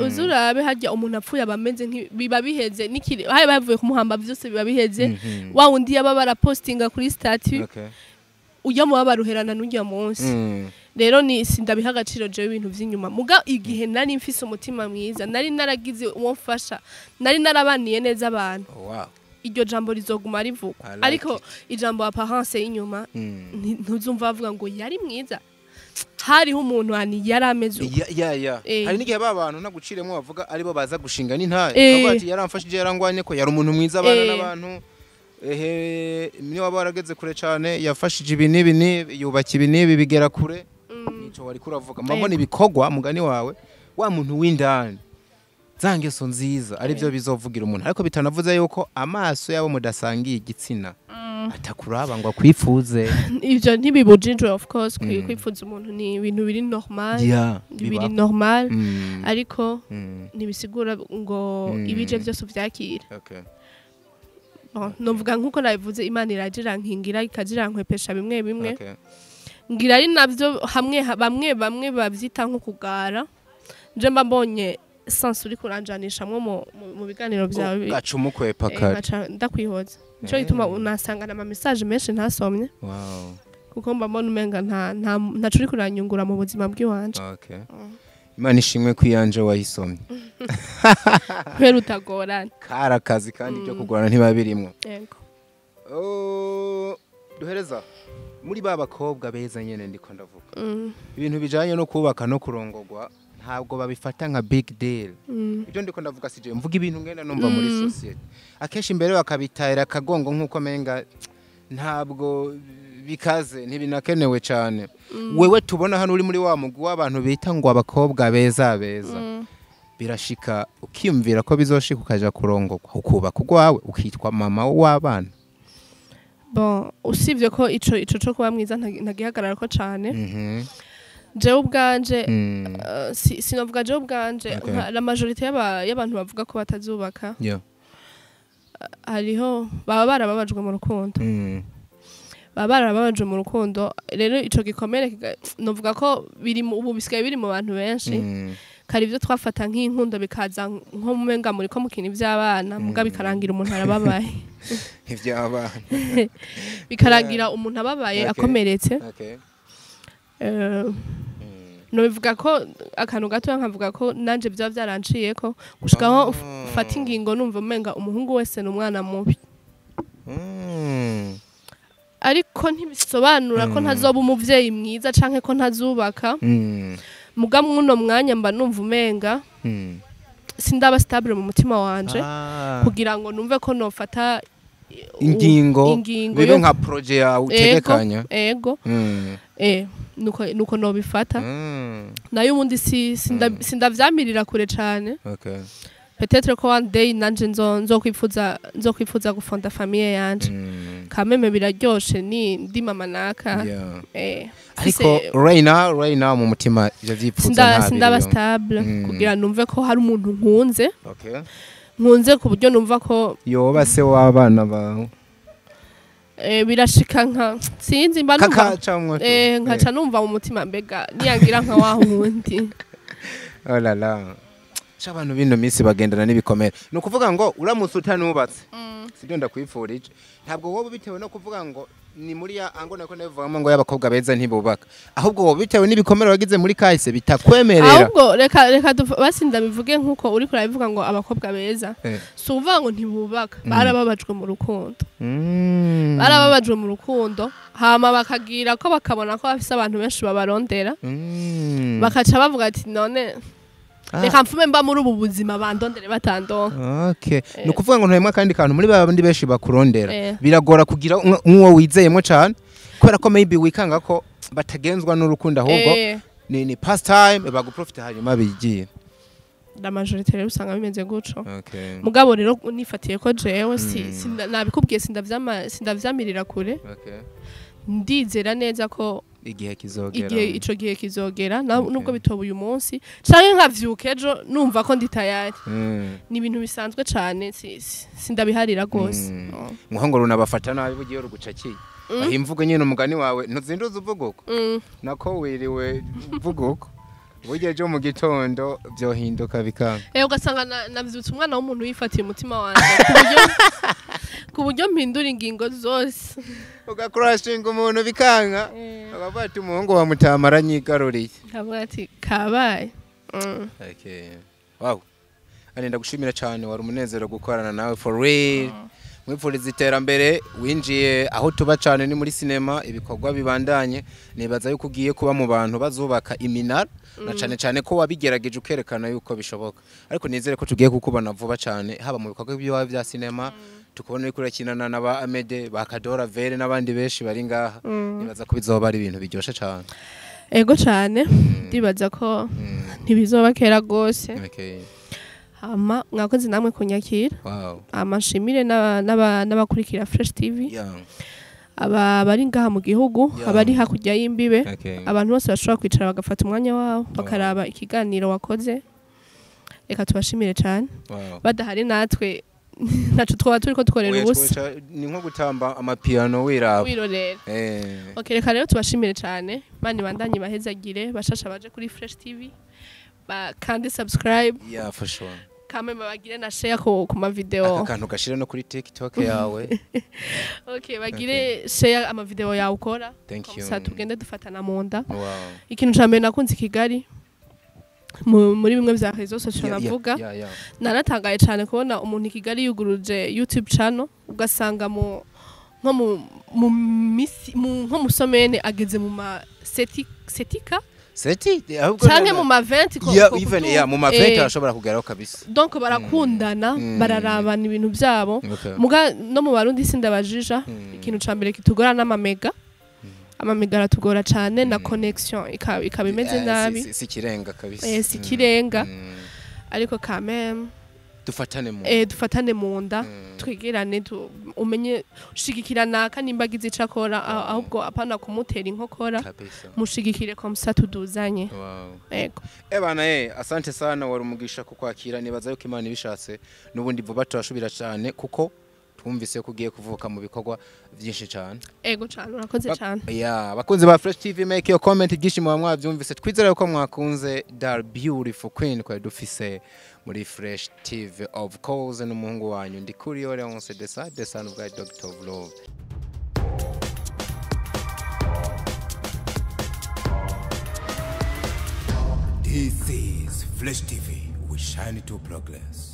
uzurabe hajya umuntu apfuye abameze biba biheze nikiri hari bavuye kumuhamba byose biba biheze wa undi yaba barapostinga kuri statut ujya mu babaruherana n'ujya munsi rero ni sindabiha agaciro je ibintu vy'inyuma muga igihe nari mfise umutima mwiza nari naragize uwo mfasha nari narabaniye neza abantu iryo jambo rizoguma rivuga ariko ijambo apparence y'inyuma ntuzumva bavuga ngo yari mwiza hariho umuntu ani yarameze hari n'igihe babantu naguciremo bavuga aribo baza gushinga n'intare akavuga ati yaramfashije yarangwanye ko yari umuntu mwiza abana n'abantu niyo waba warageze kure cyane yafashije ibi n'ibi yubaka ibi n'ibi bigera kure nico wari kuravuga mbona ibikogwa mugani wawe wa muntu w'indani zangeso nziza ari byo bizovugira umuntu ariko bitanavuze yuko amaso yabo mudasangiye igitsina atakuraba ngo akwifuze ivyo ntibibujijwe of course kwifuza umuntu ni ibintu biri normal ariko nibisigura ngo ibije byose uvyakira novuga nkuko nabivuze Imana iragira nkingira ikagira nkwepesha bimwe bimwe ngira ari navyo bamwe bavyita nko kugara nje mba mbonye sans uri kuranjanishamwe mu biganiro byawe gaca umukwepa kare ndakwihoza nico gituma unasangana ama message menshi ntasomye kuko mba mbona umenga nta curi kuranyungura mu buzima bw'iwanje Imana ishimwe kwiyanje wahisomye kwera utagorana karakazi kandi byo kugorana ntibabirimwo yego duhereza muri bakobwa beza nyene ndiko ndavuga ibintu bijanye no kubaka no kurongorwa ntabwo babifata nka big deal ibyo ndiko ndavuga sije mvuga ibintu ngenda numva muri society akenshi imbere bakabitahira kagongo nkuko menga ntabwo bikaze ntibinakenewe cyane wewe tubona hano uri muri wa mugwi w'abantu bita ngo abakobwa beza birashika ukiyumvira ko bizoshika ukaja kurongorwa ukubaka ugwawe ukitwa mama w'abana bon usibye ko ico cyo kuba mwiza ntagihagarara ko cyane jewe ubwanje sinovuga jewe ubwanje la majorité y'abantu bavuga ko batazubaka hariho baba barababajwe mu rukundo barababajwe mu rukundo rero ico gikomere novuga ko ubu bisigaye biri mu bantu benshi kari ibyo twafata nk'inkundo bikaza nko mumenga muri ko mukina iby'abana muga bikarangira umuntu arababaye iby'abana bikarangira umuntu ababaye akomeretse no bivuga ko akantu gato nkavuga ko nanje byaba byaranciye ko gushikaho ufata ingingo numva umenga umuhungu wese n'umwana mubi ariko ntibisobanura ko ntazoba umuvyeyi mwiza canke ko ntazubaka muga muno mwanya mba numva umenga sindaba stable mu mutima wanje kugira ngo numve ko nofata ingingo bibe nka projet ya utegekanya ego nuko nobifata nayo ubundi sindavyamirira kure cane peut-être ko one day nanje nzokwifuza gufonda famille yanje kameme biraryoshe ndi mama naka ariko right now mu mutima ivyo vyipfuza ntabwo sindaba stable kugira numve ko hari umuntu nkunze ku buryo numva ko yoba se w'abana bawe birashika nka sinzi mba numva nkaca numva mu mutima mbega niyangira nka wa wundi oh la la abantu bino minsi bagendana n'ibikomere no kuvuga ngo uramutse utanubatse sibyo ndakwifurije ntabwo wowe bitewe no kuvuga ngo ni muri ya ango nako navugamo ngo y'abakobwa beza ntibubaka ahubwo wowe bitewe n'ibikomere wagize muri kahise bitakwemerera ahubwo reka basinda bivuge nkuko uri kurabivuga ngo abakobwa beza so uvuga ngo ntibubaka barababajwe mu rukundo barababajwe mu rukundo hama bakagira ko bakabona ko bafise abantu benshi babarondera bakaca bavuga ati none reka mfume mba muri ubu buzima bandondere batandonka ni ukuvuga ngo ntahemwa kandi kantu muri babandi benshi bakurondera biragora kugira nk'uwo wizeyemo cyane kubera ko maybe wikanga ko batagenzwa n'urukundo ahubwo ni past time baguprofita hanyuma bigiye la majorité rero usanga bimeze guco mugabo rero nifatiye ko jewe nabikubwiye sindavyamirira kure ndizera neza ko igihe kizogera nubwo bitoba uyu munsi canke nkavyuka ejo numva ko ndi tayari ni ibintu bisanzwe cane sindabiharira gose muhango runabafata nabi bugiye rugucakiye ahimvuga nyene umugani wawe ntuzinduza uvuga uko nako wiriwe uvuga uko burya ejo mu gitondo byohinduka bikanga ugasanga navyutse umwana w'umuntu yifatiye umutima wanje ku buryo mpindura ingingo zose ugakurashinga umuntu bikanga abafata umuhungu wa mutamara nyigaruriye avuga ati kabaye wow anenda gushimira cyane wari umunezero gukorana nawe for real mwipfuriza iterambere winjiye aho tuba cyane ni muri sinema ibikorwa bibandanye nibaza yuko ugiye kuba mu bantu bazubaka iminara na cyane cyane ko wabigerageje ukerekana yuko bishoboka ariko nizere ko tugiye kukubona vuba cyane haba mu bikorwa by'iwawe bya sinema tukubona uri kurakinana n'aba Amede bakadora vere n'abandi benshi bari ngaha nibaza ko bizoba ari ibintu biryoshe cyane ego cyane ndibaza ko ntibizoba kera gose hama mwakoze namwe kunyakira amashimire n'abakurikira Fresh TV bari ngaha mu gihugu abari hakurya y'imbibe abantu bose bashobora kwicara bagafata umwanya wabo bakaraba ikiganiro wakoze reka tubashimire cyane badahari natwe naco twaba turiko dukorera ubusa ni nko gutamba amapiano wiraba wirorera okay reka rero tubashimire cyane mani bandanye bahezagire bashasha baje kuri Fresh TV kandi subscribe yeah for sure kame bagire na share ku ma video akantu gashira no kuri TikTok yawe okay bagire share ama video yawe ukora thank you sa tugende dufatana mu nda wow ikintu cyambere nakunze Kigali muri bimwe bya rezo social navuga naratangaye cyane kubona umuntu Kigali yuguruje YouTube channel ugasanga mu nko mu somene ageze mu ma setika canke mu ma 20 ko even mu ma 20 arashobora kugeraho kabisa donc barakundana bararabana ibintu byabo muga no mu Barundi sindabajija ikintu cambere kitugora n'amamega amamega aratugora cyane na connection ikaba imeze nabi si kirenga kabisa si kirenga ariko quand même dufatane mu nda twegerane umenye ushigikirana kanimbagize icakora ahubwo apana kumutera inkokora mushigikire comme ça tuduzanye yego bana asante sana wari umugisha kukwakira nibaza yuko Imana ibishatse nubundi vuba turashubira cyane kuko twumvise kugiye kuvuka mu bikorwa byinshi cyane ego cyane urakoze cyane bakunze ba Fresh TV make your comment gishimo mwabyumvise twizera ko mwakunze Dar Beautiful Queen kwa dufise muri Fresh TV of course n'umuhungu wanyu ndi kuri ore onse the son of God Doctor of Love. This is Fresh TV, we shine to progress.